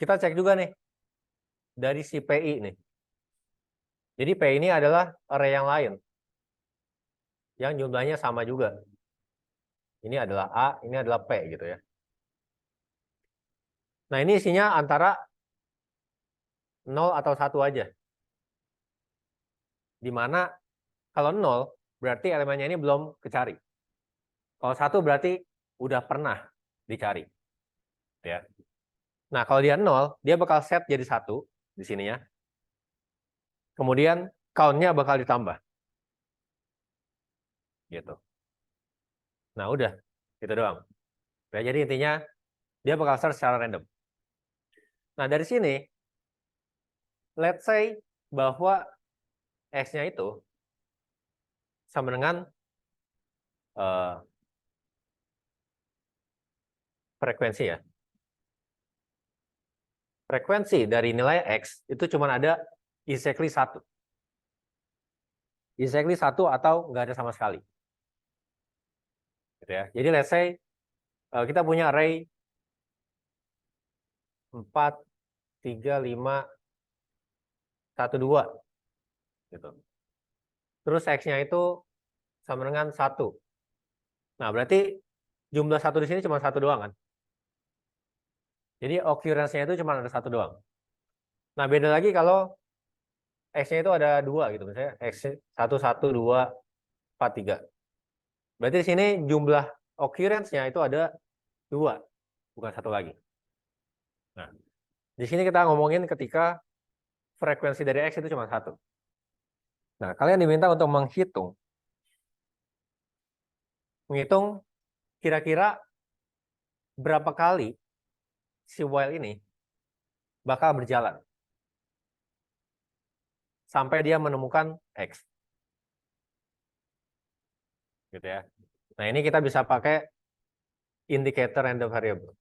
kita cek juga nih dari si PI nih. Jadi PI ini adalah array yang lain yang jumlahnya sama juga. Ini adalah A, ini adalah P gitu ya. Nah, ini isinya antara 0 atau 1 aja. Di mana kalau 0 berarti elemennya ini belum kecari. Kalau 1 berarti udah pernah dicari. Ya. Nah, kalau dia 0, dia bakal set jadi 1 di sininya. Kemudian count-nya bakal ditambah. Gitu. Nah, udah. Gitu doang. Ya, jadi intinya dia bakal search secara random. Nah, dari sini let's say bahwa X-nya itu sama dengan frekuensi ya. Frekuensi dari nilai X itu cuma ada exactly 1. Exactly 1 atau nggak ada sama sekali. Gitu ya. Jadi let's say kita punya array 4, 3, 5, 1, 2. Gitu. Terus X-nya itu sama dengan 1. Nah, berarti jumlah 1 di sini cuma 1 doang kan? Jadi occurrence-nya itu cuma ada 1 doang. Nah, beda lagi kalau X-nya itu ada 2 gitu. Misalnya X 1, 1, 2, 4, 3. Berarti di sini jumlah occurrence-nya itu ada 2, bukan 1 lagi. Nah, di sini kita ngomongin ketika frekuensi dari X itu cuma 1. Nah, kalian diminta untuk menghitung kira-kira berapa kali si while ini bakal berjalan sampai dia menemukan X. Gitu ya. Nah, ini kita bisa pakai indicator random variable.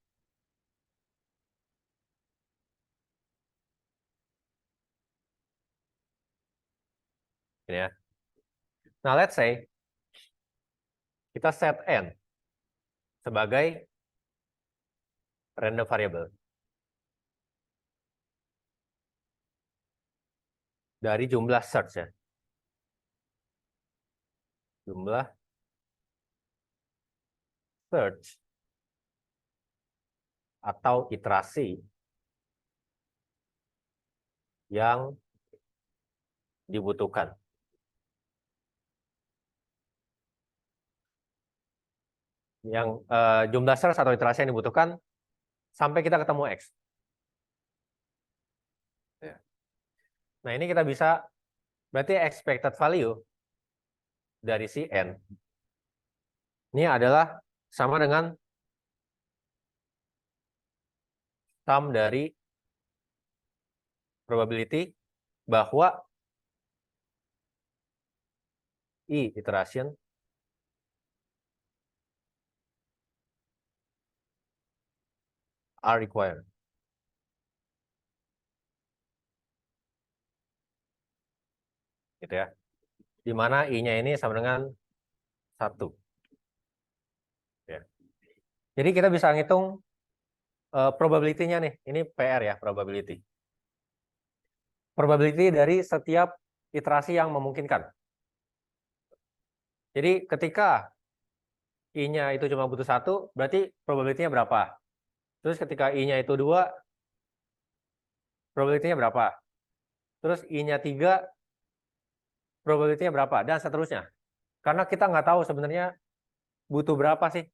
Ini ya. Nah, let's say kita set N sebagai random variable dari jumlah search ya. Jumlah search atau iterasi yang dibutuhkan. Yang jumlah search atau iterasi yang dibutuhkan sampai kita ketemu X. Nah, ini kita bisa, berarti expected value dari si N ini adalah sama dengan sum dari probability bahwa I iteration are required. Gitu ya. Di mana I-nya ini sama dengan 1. Ya. Jadi kita bisa ngitung probability-nya nih. Ini PR ya, probability. Probability dari setiap iterasi yang memungkinkan. Jadi ketika I-nya itu cuma butuh 1, berarti probability-nya berapa? Terus ketika I-nya itu 2, probability-nya berapa? Terus I-nya 3, probability-nya berapa? Dan seterusnya. Karena kita nggak tahu sebenarnya butuh berapa sih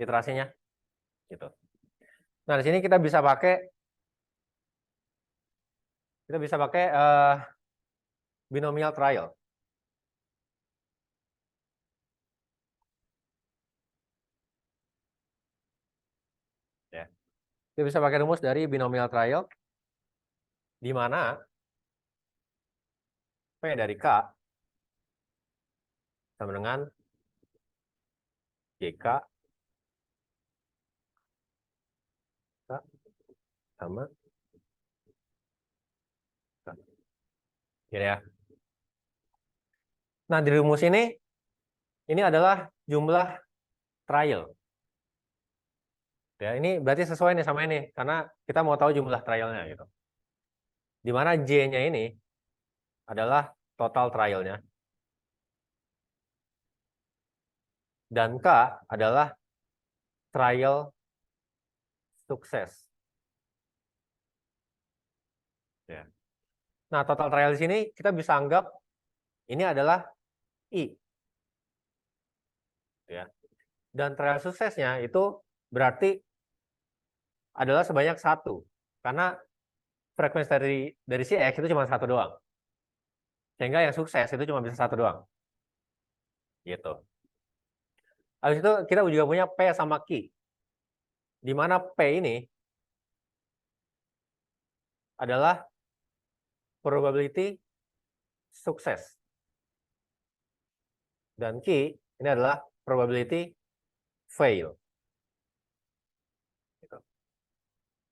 iterasinya. Gitu. Nah, di sini kita bisa pakai binomial trial. Ya. Kita bisa pakai rumus dari binomial trial, di mana P dari K sama dengan JK K sama K. Gini ya. Nah, di rumus ini adalah jumlah trial. Ya, ini berarti sesuai nih sama ini, karena kita mau tahu jumlah trialnya gitu. Di mana J-nya ini adalah total trialnya. Dan K adalah trial sukses. Ya. Nah, total trial di sini kita bisa anggap ini adalah I. Ya. Dan trial suksesnya itu berarti adalah sebanyak 1. Karena frekuensi dari si X itu cuma 1 doang. Sehingga yang sukses itu cuma bisa 1 doang. Gitu. Habis itu kita juga punya P sama Q. Di mana P ini adalah probability sukses. Dan Q ini adalah probability fail. Gitu.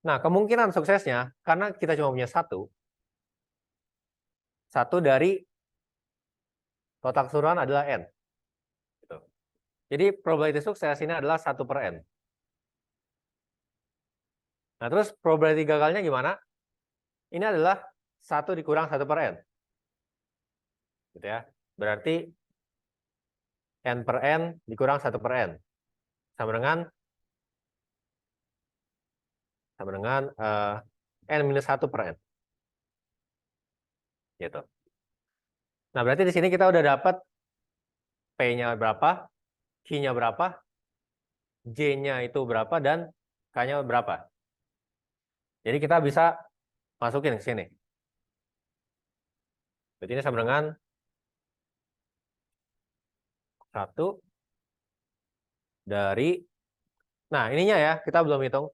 Nah, kemungkinan suksesnya, karena kita cuma punya 1 dari total keseluruhan adalah N. Gitu. Jadi probability sukses ini adalah 1/N. Nah, terus probability gagalnya gimana? Ini adalah 1 dikurang 1/N. Gitu ya. Berarti N/N dikurang 1/N. Sama dengan N-1/N. Gitu. Nah, berarti di sini kita udah dapat P-nya berapa, Q-nya berapa, J-nya itu berapa, dan K-nya berapa. Jadi kita bisa masukin ke sini. Berarti ini sama dengan 1 dari, nah ininya ya, kita belum hitung.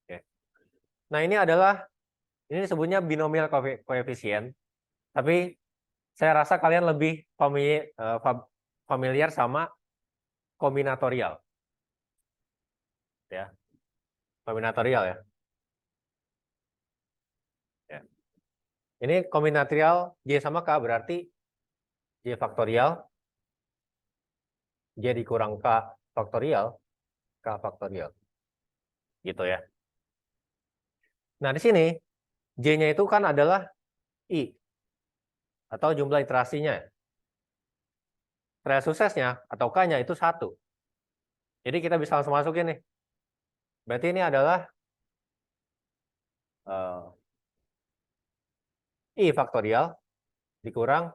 Oke. Nah, ini disebutnya binomial koefisien, tapi saya rasa kalian lebih familiar sama kombinatorial. Ya. Kombinatorial ya. Ya. Ini kombinatorial J sama K berarti J faktorial, J dikurang K faktorial, K faktorial. Gitu ya. Nah, di sini J-nya itu kan adalah I atau jumlah iterasinya. Trial suksesnya atau K-nya itu 1. Jadi kita bisa langsung masukin nih. Berarti ini adalah I faktorial dikurang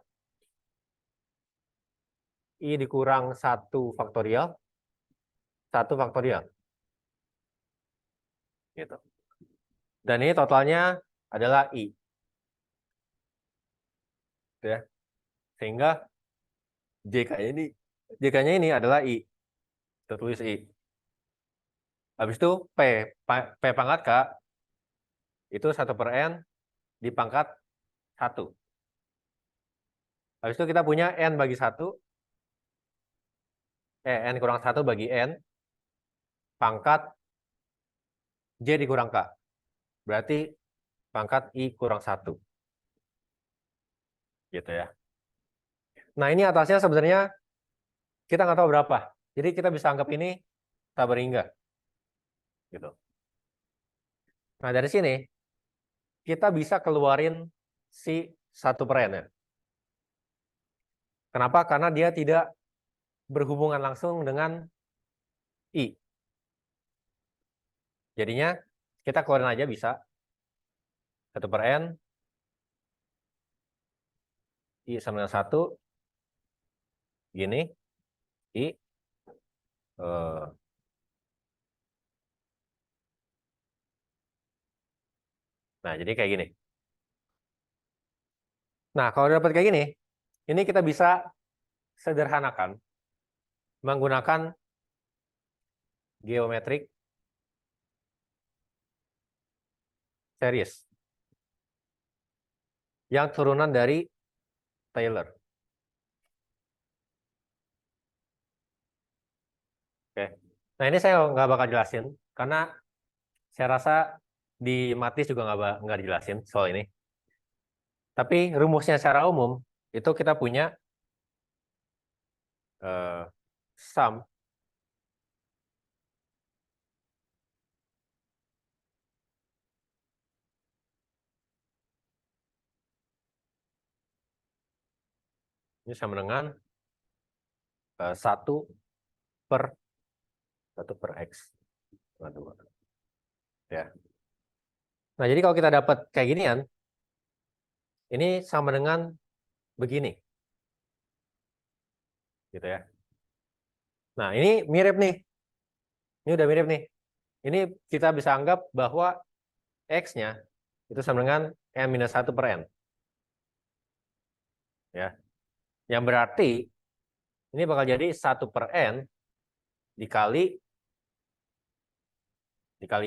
I dikurang 1 faktorial, 1 faktorial. Gitu. Dan ini totalnya adalah I. Ya. Sehingga JK-nya ini adalah I. Kita tulis I. Habis itu P pangkat K itu 1/n dipangkat 1. Habis itu kita punya N bagi 1. N kurang 1 bagi N pangkat J dikurang K. Berarti pangkat I kurang 1. Gitu ya. Nah ini atasnya sebenarnya kita nggak tahu berapa. Jadi kita bisa anggap ini tak berhingga. Gitu. Nah dari sini kita bisa keluarin si 1/n ya. Kenapa? Karena dia tidak berhubungan langsung dengan I. Jadinya kita keluarin aja bisa 1/n I sama dengan 1 gini I nah jadi kayak gini. Nah kalau dapat kayak gini, ini kita bisa sederhanakan menggunakan geometrik series yang turunan dari Taylor. Oke. Nah ini saya nggak bakal jelasin karena saya rasa di Matis juga nggak dijelasin soal ini. Tapi rumusnya secara umum itu kita punya sum ini sama dengan 1 per X. Ya. Nah, jadi kalau kita dapat kayak ginian, ini sama dengan begini. Gitu ya. Nah, ini mirip nih. Ini udah mirip nih. Ini kita bisa anggap bahwa X-nya itu sama dengan N-1/n. Ya. Yang berarti ini bakal jadi 1/n dikali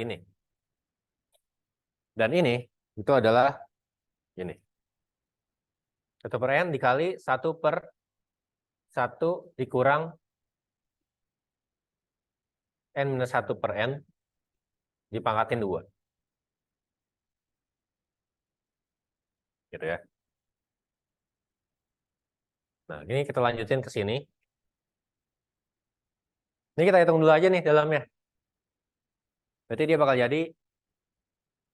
ini. Dan ini itu adalah ini. 1/n dikali 1/1 dikurang N-1/n dipangkatin 2. Gitu ya. Nah, ini kita lanjutin ke sini. Ini kita hitung dulu aja nih dalamnya. Berarti dia bakal jadi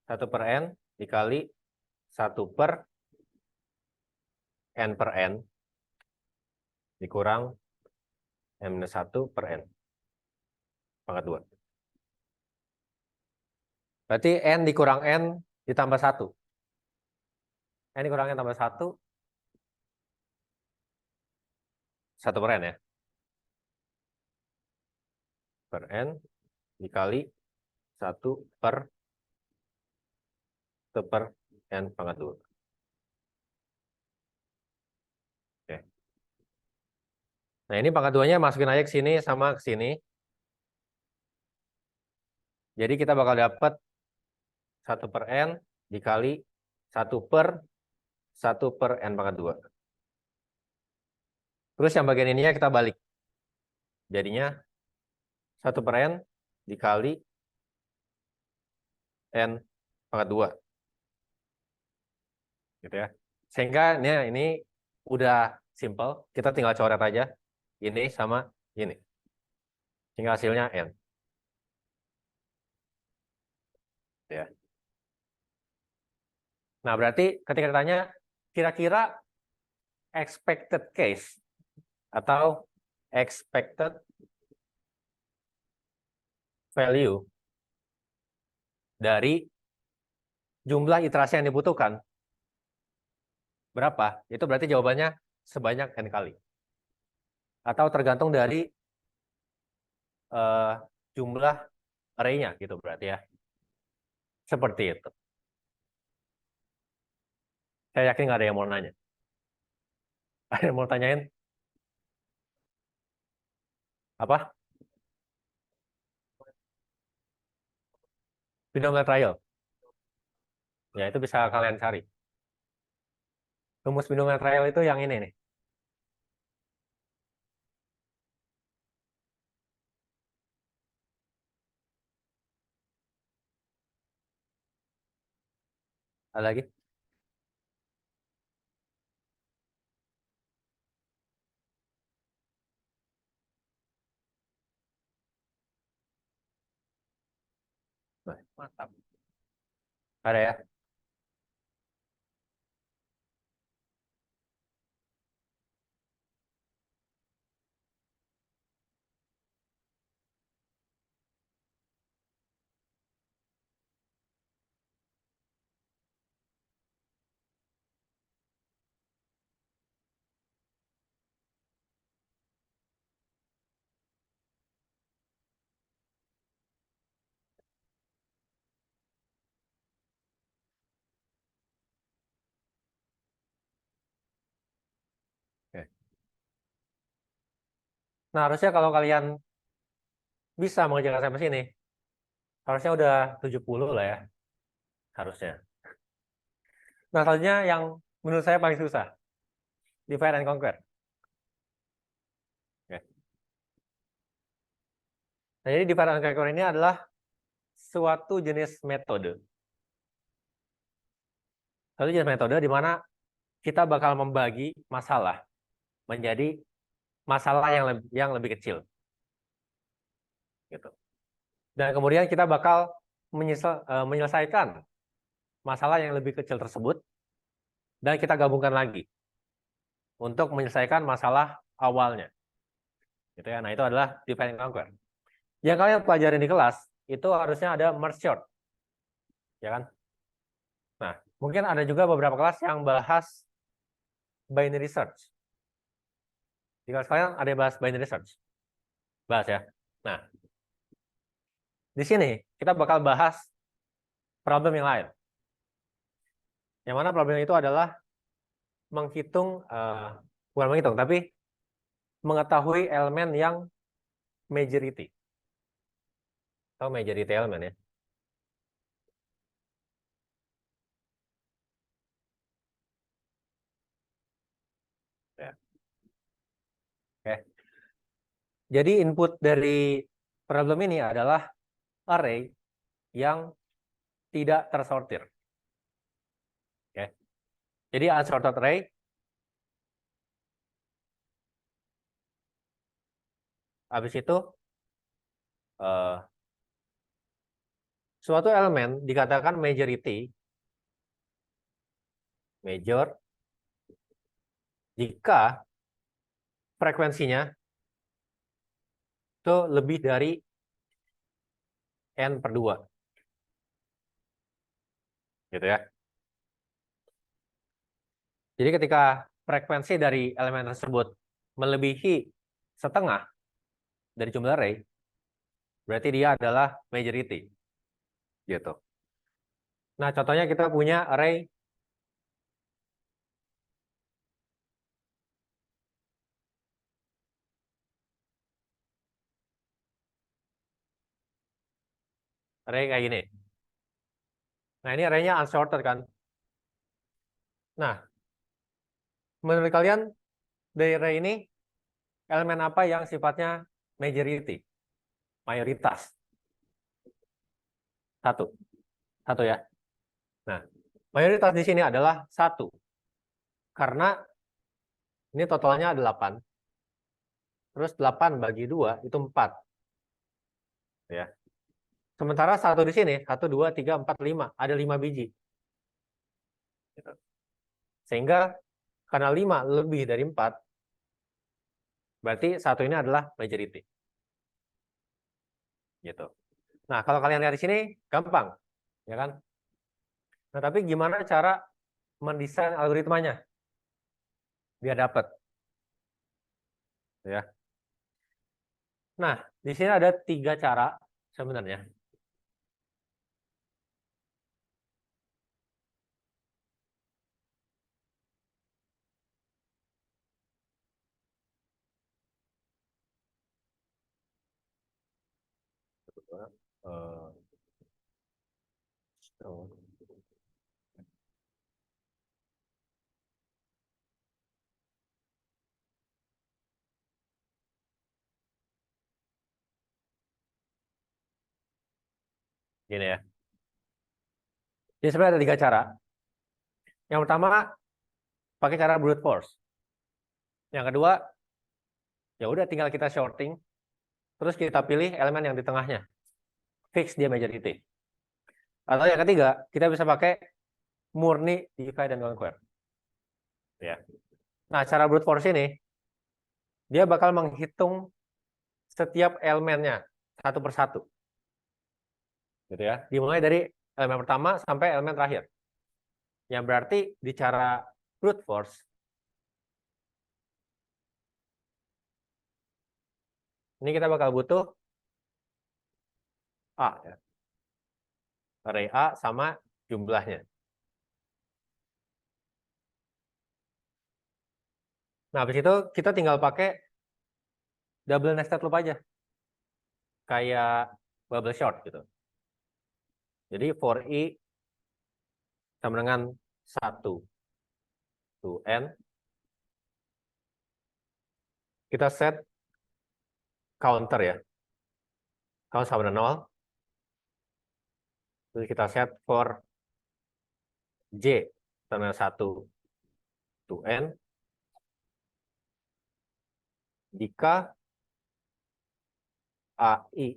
1/n dikali 1/n/n dikurang N-1/n pangkat 2. Berarti N dikurang N ditambah 1. N dikurang N tambah 1, 1/n ya. Per N dikali 1/N pangkat 2. Oke. Nah ini pangkat 2-nya masukin aja ke sini sama ke sini. Jadi kita bakal dapat 1/N dikali 1/N pangkat 2. Terus yang bagian ininya kita balik. Jadinya 1/N dikali N pangkat 2. Gitu ya. Sehingga ini udah simple. Kita tinggal coret aja. Ini sama ini. Sehingga hasilnya N. Ya. Nah, berarti ketika ditanya kira-kira expected case atau expected value dari jumlah iterasi yang dibutuhkan berapa, itu berarti jawabannya sebanyak n kali. Atau tergantung dari jumlah array-nya gitu berarti ya. Seperti itu. Saya yakin nggak ada yang mau nanya. Ada yang mau tanyain? Apa? Binomial trial. Ya, itu bisa kalian cari. Rumus binomial trial itu yang ini nih. Ada lagi? Nah, mantap. Ada ya? Oke. Nah, harusnya kalau kalian bisa mengerjakan sampai sini, harusnya udah 70 lah ya. Harusnya. Nah, selanjutnya yang menurut saya paling susah. Divide and conquer. Oke. Nah, jadi divide and conquer ini adalah suatu jenis metode. Suatu jenis metode di mana kita bakal membagi masalah menjadi masalah yang lebih kecil. Gitu. Dan kemudian kita bakal menyelesaikan masalah yang lebih kecil tersebut dan kita gabungkan lagi untuk menyelesaikan masalah awalnya. Gitu ya. Nah, itu adalah divide and conquer. Yang kalian pelajarin di kelas itu harusnya ada merge sort. Ya kan? Nah, mungkin ada juga beberapa kelas yang bahas binary search. Di kelas kalian ada yang bahas binary search? Bahas ya. Nah, di sini kita bakal bahas problem yang lain. Yang mana problem itu adalah menghitung, bukan menghitung, tapi mengetahui elemen yang majority. Atau majority elemen ya. Ya. Oke. Jadi input dari problem ini adalah array yang tidak tersortir. Oke. Jadi unsorted array habis itu suatu elemen dikatakan majority major jika frekuensinya itu lebih dari n/2. Gitu ya. Jadi ketika frekuensi dari elemen tersebut melebihi setengah dari jumlah array, berarti dia adalah majority. Gitu. Nah, contohnya kita punya array kayak gini. Nah, ini arraynya unsorted kan. Nah, menurut kalian dari array ini elemen apa yang sifatnya majority? Mayoritas. Satu. Satu ya. Nah, mayoritas di sini adalah 1. Karena ini totalnya 8. Terus 8 bagi 2 itu 4. Ya. Sementara 1 di sini, 1, 2, 3, 4, 5. Ada 5 biji. Sehingga karena 5 lebih dari 4, berarti 1 ini adalah majority. Gitu. Nah, kalau kalian lihat di sini, gampang. ya kan? Nah, tapi gimana cara mendesain algoritmanya biar dapat, ya? Nah, di sini ada 3 cara sebenarnya. Eh, Gini ya. Jadi sebenarnya ada 3 cara. Yang pertama pakai cara brute force. Yang kedua, ya udah tinggal kita sorting, terus kita pilih elemen yang di tengahnya, fix dia majority. Atau yang ketiga, kita bisa pakai murni divide dan conquer. Ya. Nah, cara brute force ini dia bakal menghitung setiap elemennya satu persatu, gitu ya. Dimulai dari elemen pertama sampai elemen terakhir. Yang berarti di cara brute force ini kita bakal butuh A, ya. Array A sama jumlahnya. Nah, habis itu kita tinggal pakai double nested loop aja. Kayak bubble short gitu. Jadi for I sama dengan 1 to N. Kita set counter ya. Count sama dengan 0. Terus kita set for J sama dengan 1 to N. Jika AI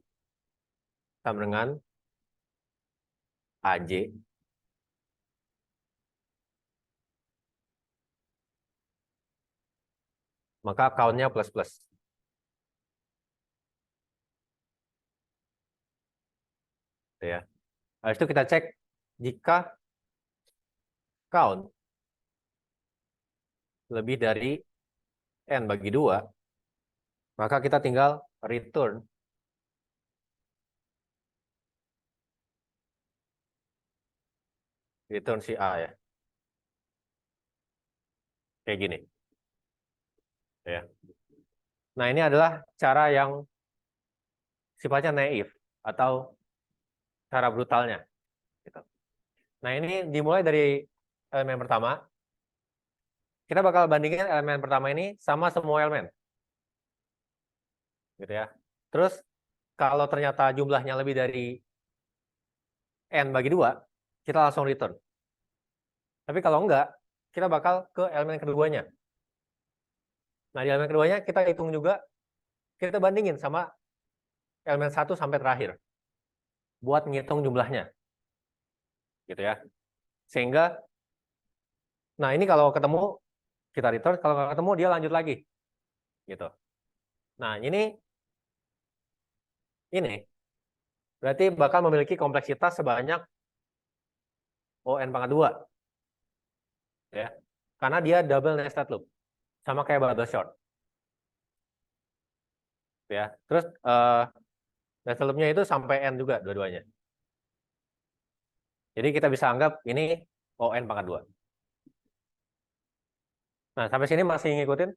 sama dengan AJ, maka count-nya plus-plus. Ya. Habis itu kita cek jika count lebih dari N bagi 2, maka kita tinggal return si A ya. Kayak gini. Ya. Nah, ini adalah cara yang sifatnya naif atau cara brutalnya. Gitu. Nah, ini dimulai dari elemen pertama. Kita bakal bandingin elemen pertama ini sama semua elemen. Gitu ya. Terus kalau ternyata jumlahnya lebih dari N bagi 2, kita langsung return. Tapi kalau enggak, kita bakal ke elemen keduanya. Nah, di elemen keduanya kita hitung juga, kita bandingin sama elemen 1 sampai terakhir. Buat ngitung jumlahnya. Gitu ya. Sehingga, nah ini kalau ketemu, kita return. Kalau nggak ketemu, dia lanjut lagi. Gitu. Nah, ini berarti bakal memiliki kompleksitas sebanyak ON pangkat 2. Ya. Karena dia double nested loop. Sama kayak bubble short. Ya. Terus nested loop-nya itu sampai N juga dua-duanya. Jadi kita bisa anggap ini ON pangkat 2. Nah, sampai sini masih ngikutin?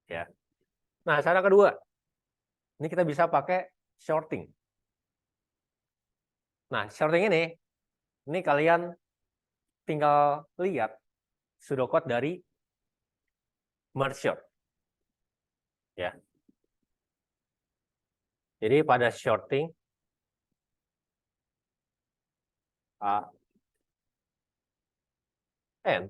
Ya. Nah, cara kedua. Ini kita bisa pakai shorting. Nah, shorting ini kalian tinggal lihat pseudocode dari merge short. Ya. Jadi pada shorting A N,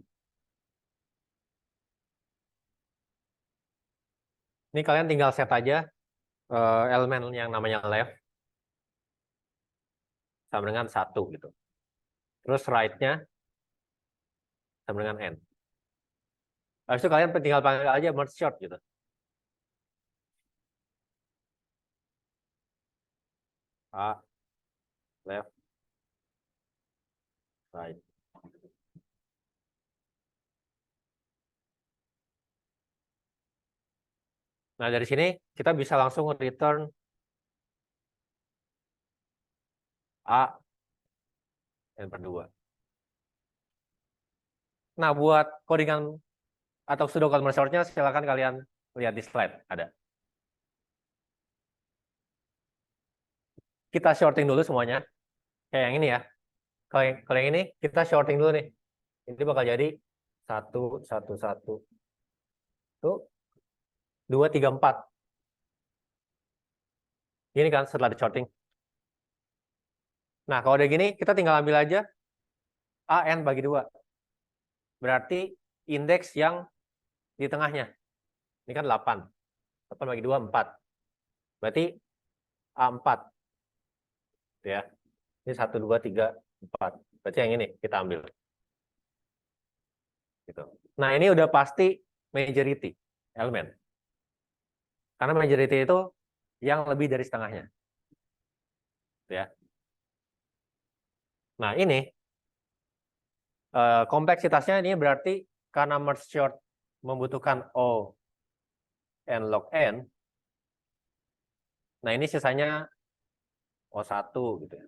ini kalian tinggal set aja elemen yang namanya left sama dengan 1 gitu. Terus right-nya sama dengan N. Habis itu kalian tinggal panggil aja merge short gitu. A left, right. Nah, dari sini kita bisa langsung return A n per 2. Nah, buat codingan atau pseudocode merge-nya silakan kalian lihat di slide ada. Kita shorting dulu semuanya. Kayak yang ini ya. Kalau yang ini kita shorting dulu nih. Ini bakal jadi 1 1 1. Tuh 2 3 4. Gini kan setelah di shorting. Nah, kalau udah gini kita tinggal ambil aja AN bagi 2. Berarti indeks yang di tengahnya. Ini kan 8. 8 bagi 2 4. Berarti A4. Ya. Ini 1 2 3 4. Berarti yang ini kita ambil. Gitu. Nah, ini udah pasti majority elemen. Karena majority itu yang lebih dari setengahnya. Ya. Nah, ini kompleksitasnya ini berarti karena merge sort membutuhkan O n log n. Nah, ini sisanya O1 gitu ya.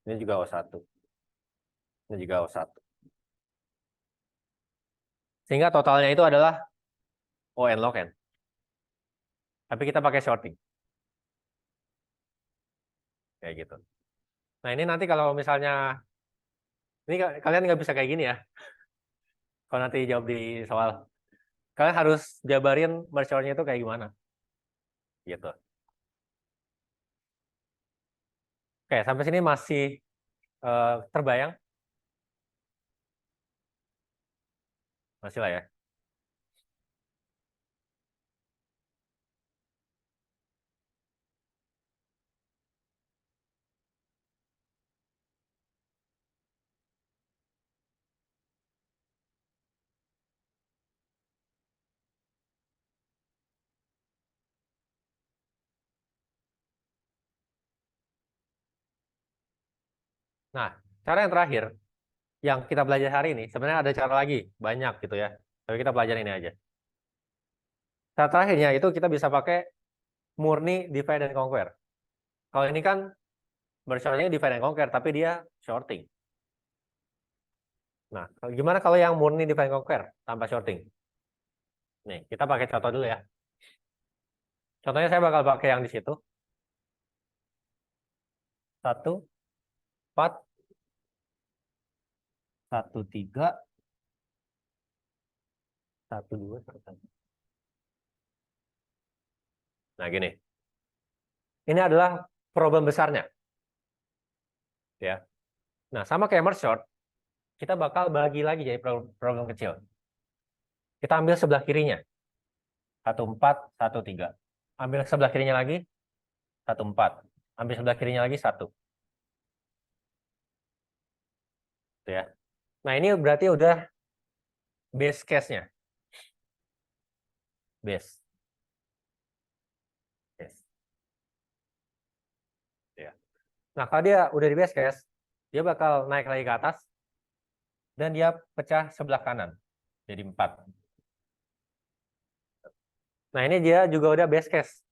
Ini juga O1. Ini juga O1. Sehingga totalnya itu adalah O n log n. Tapi kita pakai shorting. Kayak gitu. Nah, ini nanti kalau misalnya ini kalian nggak bisa kayak gini ya. Kalau nanti jawab di soal. Kalian harus jabarin merge sort-nya itu kayak gimana. Gitu. Oke, sampai sini masih terbayang? Masih lah ya. Nah, cara yang terakhir yang kita belajar hari ini, sebenarnya ada cara lagi, banyak gitu ya. Tapi kita belajar ini aja. Cara terakhirnya itu kita bisa pakai murni divide and conquer. Kalau ini kan bershortnya divide and conquer, tapi dia shorting. Nah, gimana kalau yang murni divide and conquer tanpa shorting? Nih, kita pakai contoh dulu ya. Contohnya saya bakal pakai yang di situ. 1, 4, 1, 3, 1, 2, 1. Nah, gini. Ini adalah problem besarnya. Ya. Nah, sama kayak merge sort, kita bakal bagi lagi jadi problem kecil. Kita ambil sebelah kirinya. 1, 4, 1, 3. Ambil sebelah kirinya lagi. 1, 4. Ambil sebelah kirinya lagi 1. Ya. Nah, ini berarti udah base case-nya. Base. Yes. Ya. Nah, kalau dia udah di base case, dia bakal naik lagi ke atas dan dia pecah sebelah kanan. Jadi 4. Nah, ini dia juga udah base case.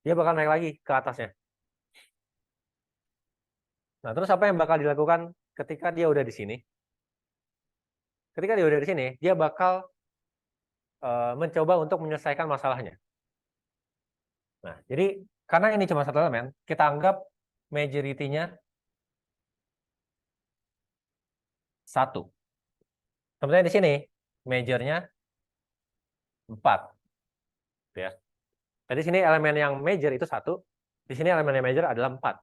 Dia bakal naik lagi ke atasnya. Nah, terus apa yang bakal dilakukan ketika dia udah di sini? Ketika dia udah di sini, dia bakal mencoba untuk menyelesaikan masalahnya. Nah, jadi karena ini cuma satu elemen, kita anggap majority-nya 1. Sebenarnya di sini major-nya 4. Ya. Jadi sini elemen yang major itu 1, di sini elemen yang major adalah 4.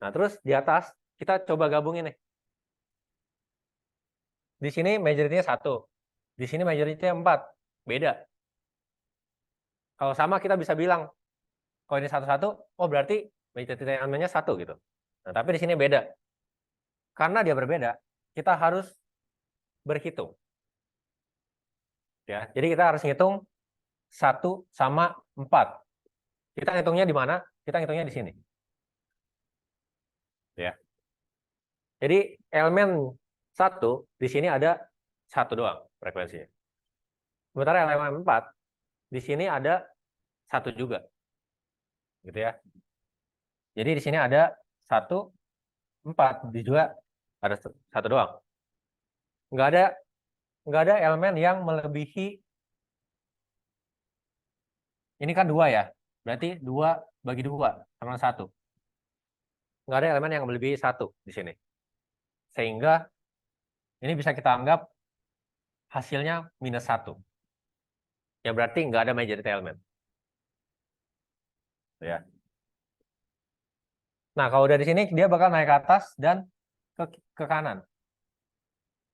Nah, terus di atas kita coba gabungin nih. Di sini majority-nya 1, di sini majority-nya 4. Beda. Kalau sama kita bisa bilang, kalau ini 1-1, oh berarti majority elemennya 1 gitu. Nah, tapi di sini beda. Karena dia berbeda, kita harus berhitung. Ya, jadi kita harus ngitung 1 sama 4. Kita ngitungnya di mana? Kita ngitungnya di sini. Ya. Jadi elemen 1 di sini ada 1 doang frekuensinya. Sementara elemen 4 di sini ada 1 juga. Gitu ya. Jadi di sini ada 1, 4, di juga ada 1 doang. Nggak ada elemen yang melebihi, ini kan 2 ya. Berarti 2 bagi 2 sama 1. Nggak ada elemen yang melebihi 1 di sini. Sehingga ini bisa kita anggap hasilnya -1. Ya berarti nggak ada majority element. Ya. Nah, kalau dari sini dia bakal naik ke atas dan ke kanan.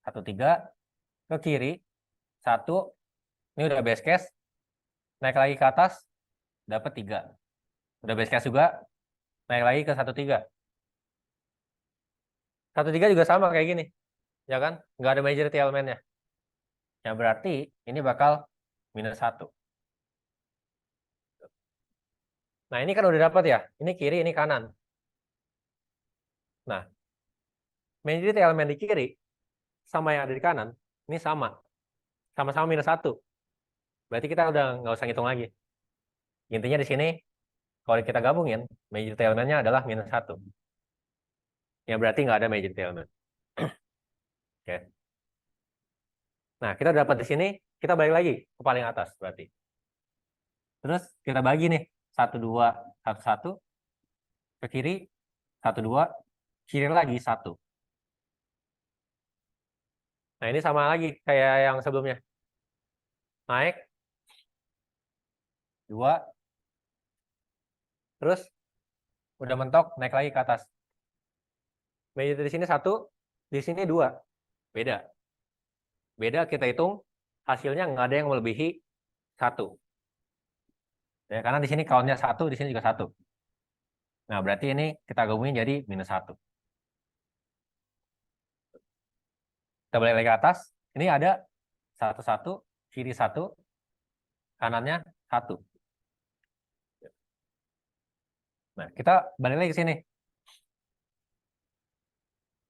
1, 3, ke kiri. 1, ini udah base case. Naik lagi ke atas, dapat 3. Udah base case juga, naik lagi ke 1, 3. 1, 3 juga sama kayak gini. Ya kan? Nggak ada majority elemennya. Ya berarti ini bakal -1. Nah, ini kan udah dapat ya. Ini kiri, ini kanan. Nah, majority elemen di kiri sama yang ada di kanan, ini sama. Sama-sama -1. Berarti kita udah nggak usah ngitung lagi. Intinya di sini, kalau kita gabungin, majority elemennya adalah -1. Ya berarti nggak ada majority element. Oke. Nah, kita dapat di sini, kita balik lagi ke paling atas berarti. Terus kita bagi nih, 1, 2, 1, 1, ke kiri, 1, 2, kiri lagi 1. Nah, ini sama lagi kayak yang sebelumnya. Naik, 2, terus udah mentok, naik lagi ke atas. Majority di sini 1, di sini 2. Beda. Beda kita hitung, hasilnya nggak ada yang melebihi 1. Ya, karena di sini count-nya 1, di sini juga 1. Nah, berarti ini kita gabungin jadi -1. Kita balik lagi ke atas. Ini ada 1, 1, kiri 1, kanannya 1. Nah, kita balik lagi ke sini.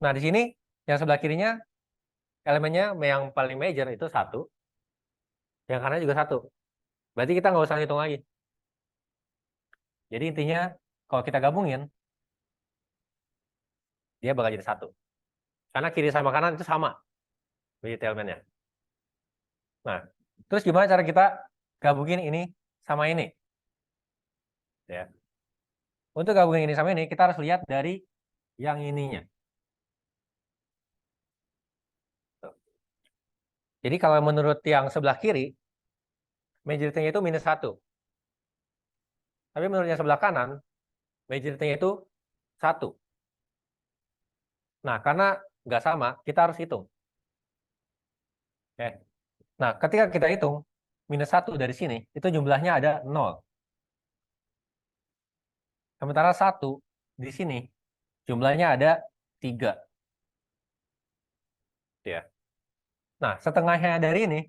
Nah, di sini yang sebelah kirinya elemennya yang paling major itu 1. Yang kanan juga 1. Berarti kita nggak usah hitung lagi. Jadi intinya kalau kita gabungin, dia bakal jadi 1. Karena kiri sama kanan itu sama majority elemennya. Nah, terus gimana cara kita gabungin ini sama ini? Ya. Untuk gabungin ini sama ini, kita harus lihat dari yang ininya. Jadi kalau menurut yang sebelah kiri, majority-nya itu -1. Tapi menurut yang sebelah kanan, majority-nya itu 1. Nah, karena nggak sama, kita harus hitung. Oke. Nah, ketika kita hitung, -1 dari sini, itu jumlahnya ada 0. Sementara 1 di sini, jumlahnya ada 3. Ya. Nah, setengahnya dari ini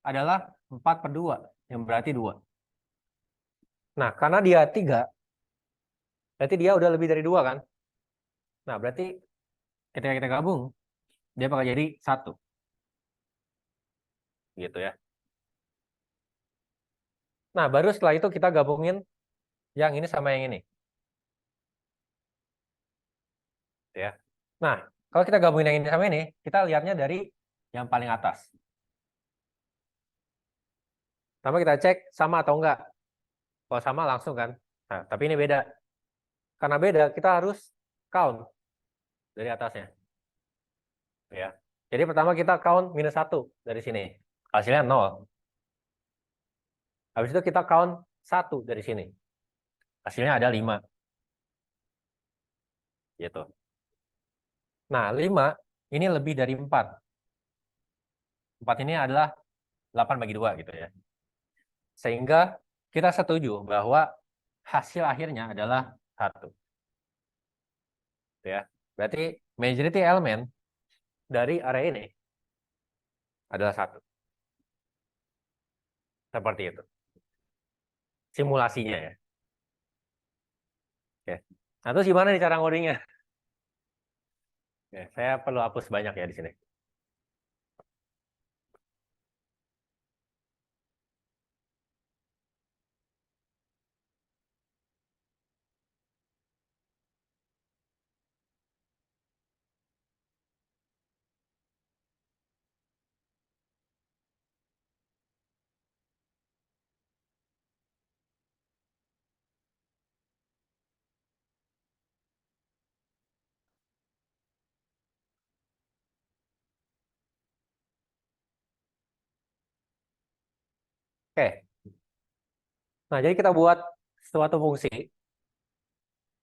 adalah 4/2, yang berarti 2. Nah, karena dia 3, berarti dia udah lebih dari 2 kan? Nah, berarti ketika kita gabung, dia bakal jadi 1. Gitu ya. Nah, baru setelah itu kita gabungin yang ini sama yang ini. Ya. Nah, kalau kita gabungin yang ini sama ini, kita lihatnya dari yang paling atas. Pertama kita cek sama atau enggak. Kalau sama langsung kan. Nah, tapi ini beda. Karena beda, kita harus count dari atasnya. Ya. Jadi pertama kita count -1 dari sini. Hasilnya 0. Habis itu kita count 1 dari sini. Hasilnya ada 5. Gitu. Nah, 5 ini lebih dari 4. 4 ini adalah 8 bagi 2 gitu ya. Sehingga kita setuju bahwa hasil akhirnya adalah 1. Ya. Berarti majority element dari array ini adalah 1. Seperti itu. Simulasinya ya. Oke. Nah, terus gimana nih cara ngodingnya? Ya, saya perlu hapus banyak ya di sini. Oke. Nah, jadi kita buat suatu fungsi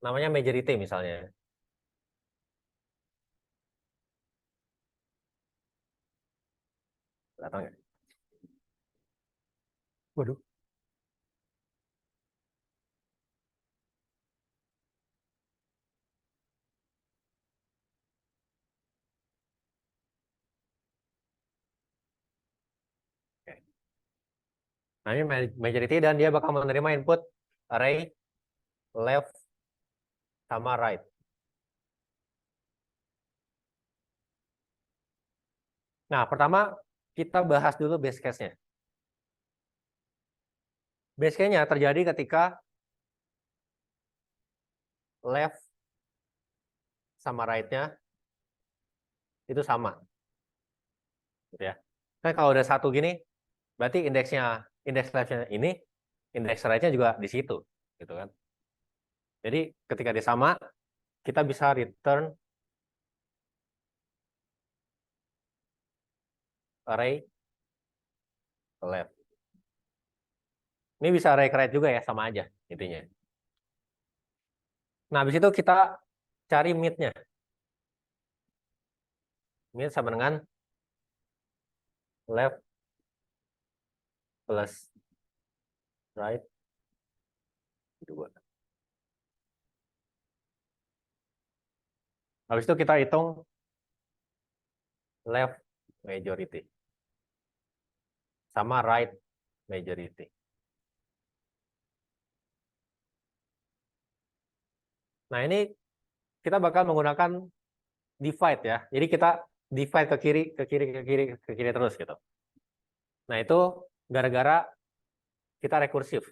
namanya majority misalnya. Kelihatan nggak? Waduh. Oke. Nah, ini majority dan dia bakal menerima input array left sama right. Nah, pertama kita bahas dulu base case-nya. Base case-nya terjadi ketika left sama right-nya itu sama, gitu ya. Kan kalau udah satu gini, berarti indeks left-nya ini, indeks right-nya juga di situ, gitu kan. Jadi ketika dia sama, kita bisa return array left. Ini bisa array right juga ya, sama aja intinya. Nah, habis itu kita cari mid-nya. Mid sama dengan left plus right 2. Habis itu kita hitung left majority sama right majority. Nah, ini kita bakal menggunakan divide ya. Jadi kita divide ke kiri, ke kiri, ke kiri, ke kiri terus gitu. Nah, itu gara-gara kita rekursif.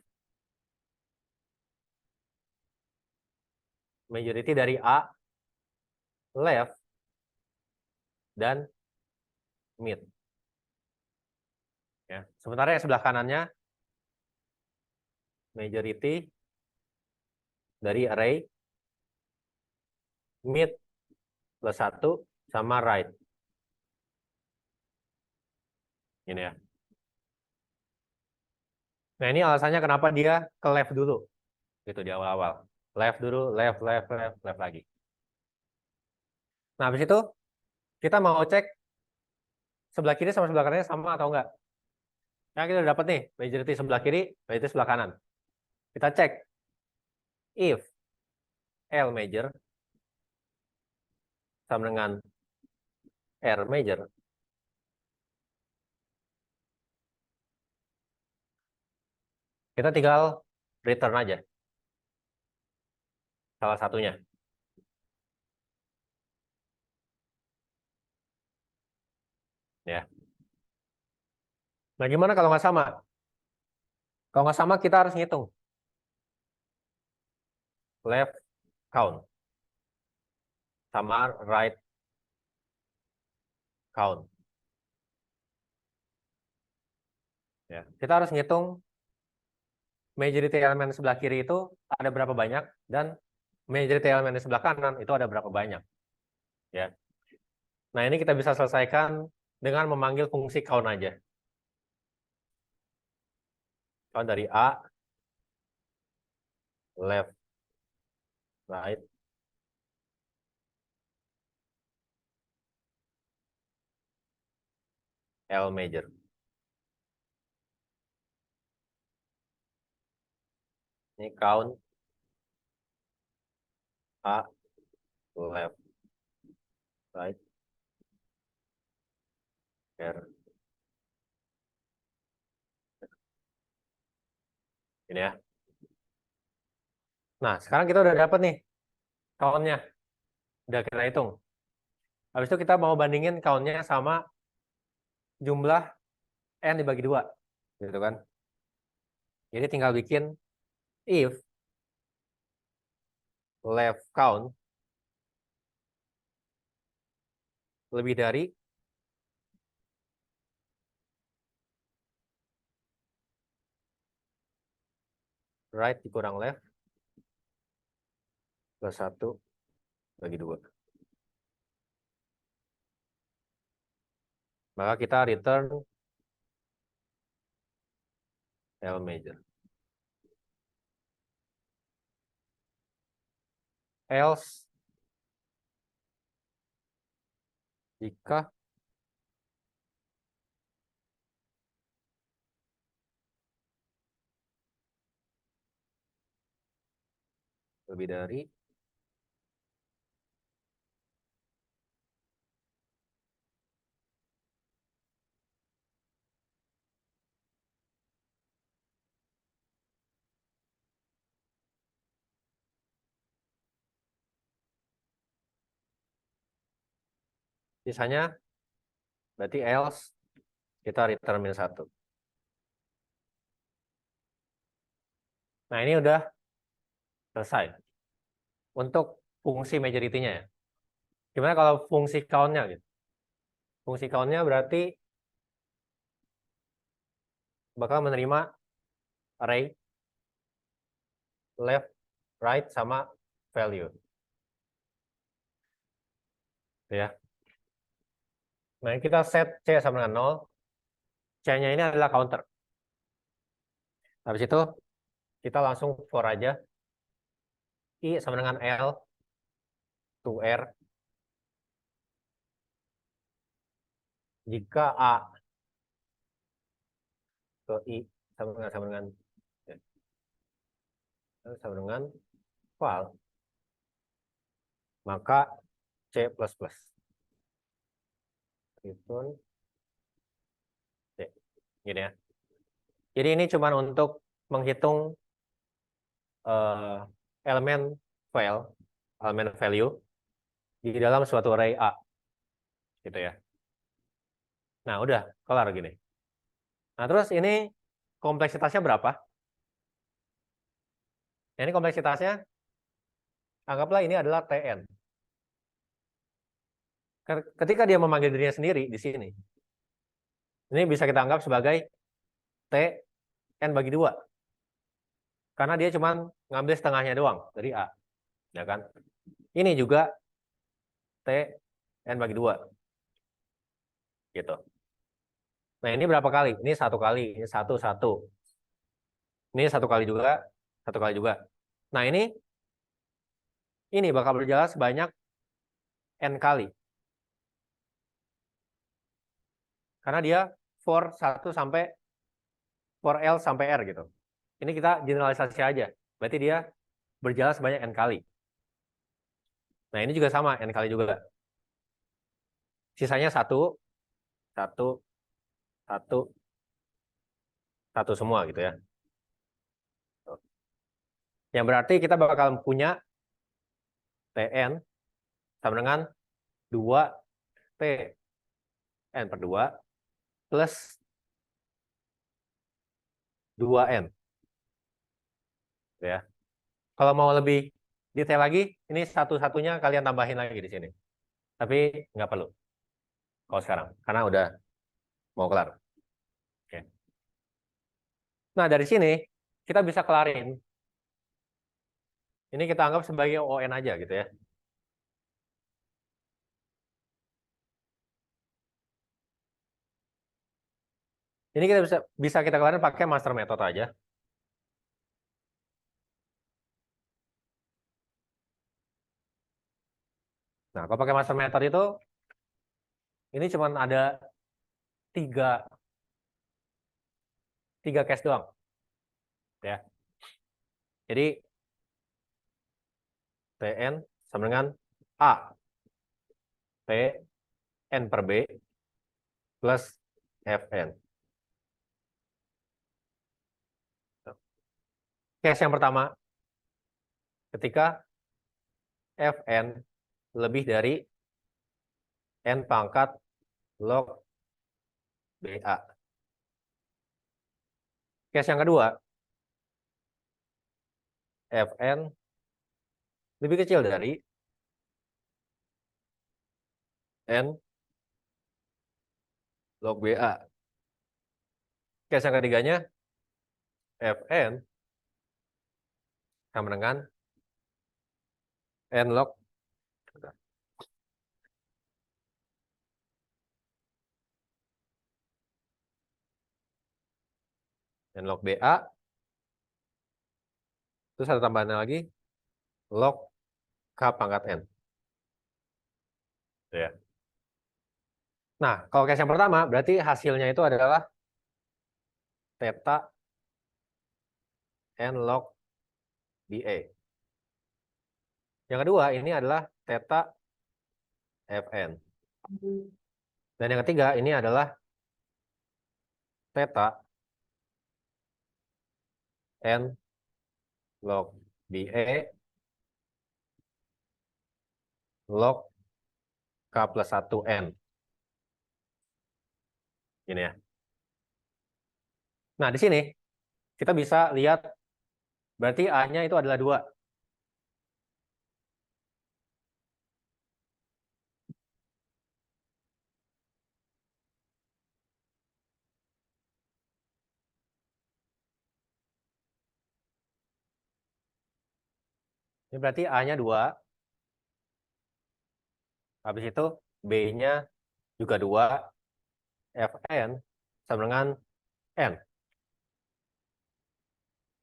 Majority dari A, left, dan mid. Ya. Sementara yang sebelah kanannya majority dari array mid plus 1 sama right. Ini ya. Nah, ini alasannya kenapa dia ke left dulu. Gitu di awal-awal. Left dulu, left, left, left, left lagi. Nah, habis itu kita mau cek sebelah kiri sama sebelah kanannya sama atau enggak. Nah, kita udah dapat nih, majority sebelah kiri, majority sebelah kanan. Kita cek if L major sama dengan R major, kita tinggal return aja salah satunya. Ya. Nah, gimana kalau nggak sama? Kalau nggak sama, kita harus ngitung left count sama right count. Ya. Kita harus ngitung majority elemen sebelah kiri itu ada berapa banyak dan majority elemen di sebelah kanan itu ada berapa banyak. Ya. Nah, ini kita bisa selesaikan dengan memanggil fungsi count aja. Count dari A, left, right, L major. Ini count A, left, right, R. Ini ya. Nah, sekarang kita udah dapat nih count-nya. Udah kita hitung. Habis itu kita mau bandingin count-nya sama jumlah n dibagi 2, gitu kan. Jadi tinggal bikin if left count lebih dari right dikurang left plus 1 bagi 2. Maka kita return L major. Else jika lebih dari sisanya, berarti else kita return min 1. Nah, ini udah selesai untuk fungsi majority-nya ya. Gimana kalau fungsi count-nya gitu? Fungsi count-nya berarti bakal menerima array left, right, sama value. Ya. Nah, kita set C sama dengan 0. C-nya ini adalah counter. Habis itu kita langsung for aja. I sama dengan L to R. Jika A ke I sama dengan val, maka C++. Return C. Gini ya. Jadi ini cuma untuk menghitung elemen file, elemen value di dalam suatu array A. Gitu ya. Nah, udah kelar gini. Nah, terus ini kompleksitasnya berapa? Nah, ini kompleksitasnya, anggaplah ini adalah Tn. Ketika dia memanggil dirinya sendiri di sini, ini bisa kita anggap sebagai Tn bagi 2. Karena dia cuma ngambil setengahnya doang dari A. Ya kan? Ini juga Tn bagi 2. Gitu. Nah, ini berapa kali? Ini 1 kali, ini 1, 1. Ini 1 kali juga, 1 kali juga. Nah, ini bakal berjalan sebanyak N kali. Karena dia for 1 sampai for L sampai R gitu. Ini kita generalisasi aja. Berarti dia berjalan sebanyak N kali. Nah, ini juga sama, N kali juga. Sisanya 1, 1, 1, 1 semua gitu ya. Yang berarti kita bakal punya Tn sama dengan 2 Tn per 2 plus 2N. Ya. Kalau mau lebih detail lagi, ini satu-satunya kalian tambahin lagi di sini. Tapi nggak perlu kalau sekarang, karena udah mau kelar. Oke. Nah, dari sini kita bisa kelarin. Ini kita anggap sebagai ON aja gitu ya. Ini kita bisa kita kelarin pakai master method aja. Nah, kalau pakai master method itu, ini cuma ada tiga case doang. Ya. Jadi, Tn sama dengan A. Tn per B plus Fn. Case yang pertama, ketika Fn lebih dari N pangkat log BA. Case yang kedua, Fn lebih kecil dari N log BA. Case yang ketiganya, Fn sama dengan N log BA. Terus ada tambahannya lagi, log K pangkat N. Ya. Nah, kalau case yang pertama, berarti hasilnya itu adalah theta N log BA. Yang kedua, ini adalah theta Fn. Dan yang ketiga, ini adalah theta N log BA log K plus 1N. Ini ya. Nah, di sini kita bisa lihat berarti A-nya itu adalah 2. Ini berarti A-nya 2. Habis itu B-nya juga 2. Fn sama dengan N.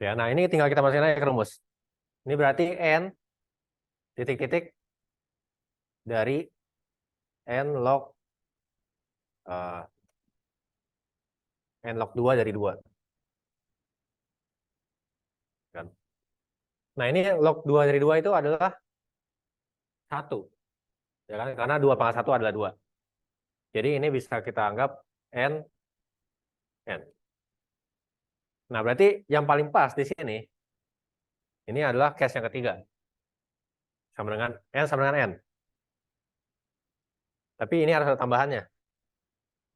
Ya, nah ini tinggal kita masukin aja ke rumus. Ini berarti N titik-titik dari N log N log 2 dari 2. Kan? Nah, ini log 2 dari 2 itu adalah 1. Ya kan? Karena 2 pangkat 1 adalah 2. Jadi ini bisa kita anggap N. Nah, berarti yang paling pas di sini, ini adalah case yang ketiga. Sama dengan N sama dengan N. Tapi ini harus ada tambahannya.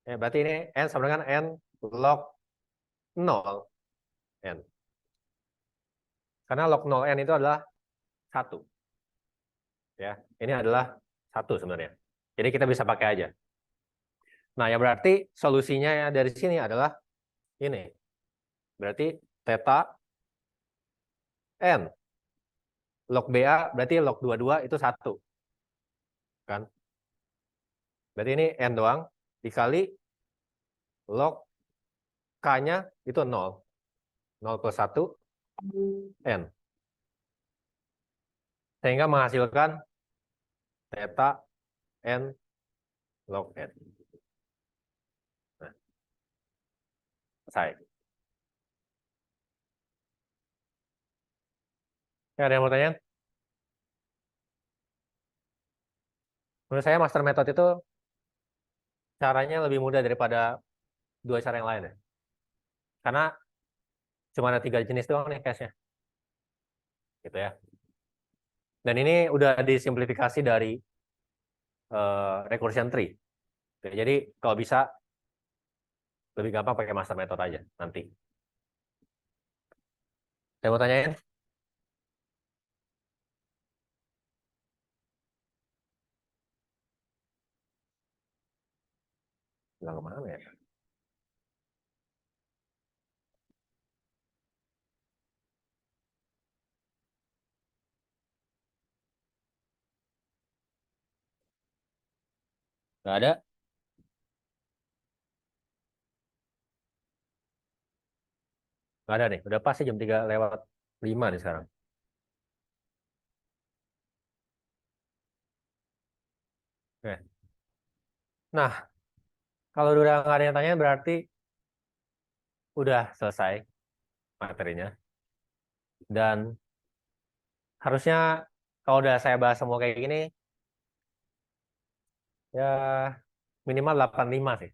Ya, berarti ini N sama dengan N log 0 N. Karena log 0 N itu adalah 1. Ya, ini adalah 1 sebenarnya. Jadi kita bisa pakai aja. Nah, ya berarti solusinya ya dari sini adalah ini. Berarti theta N log BA berarti log 22 itu 1. Kan? Berarti ini N doang dikali log K-nya itu 0. 0 plus 1 N. Sehingga menghasilkan theta N log N. Nah, selesai. Ya, ada yang mau tanya? Menurut saya master method itu caranya lebih mudah daripada 2 cara yang lain ya. Karena cuma ada 3 jenis doang nih case-nya. Gitu ya. Dan ini udah disimplifikasi dari recursion tree. Jadi kalau bisa lebih gampang pakai master method aja nanti. Saya mau tanyain? Bilang kemana ya? Nggak ada? Nggak ada nih. Udah pasti jam 3:05 nih sekarang. Oke. Nah, kalau udah nggak ada yang tanya berarti udah selesai materinya. Dan harusnya kalau udah saya bahas semua kayak gini, ya minimal 85 sih.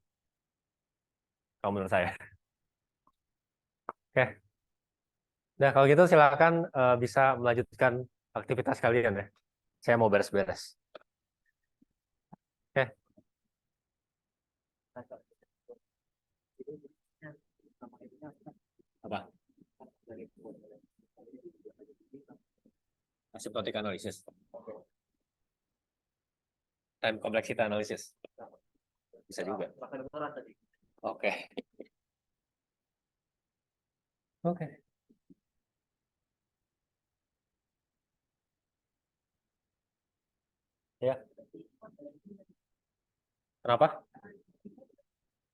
Kalau menurut saya. Oke. Nah, kalau gitu silakan bisa melanjutkan aktivitas kalian ya. Saya mau beres-beres. Oke. Apa? Asymptotic analysis. Time complexity analysis. Bisa juga. Oke. Oke.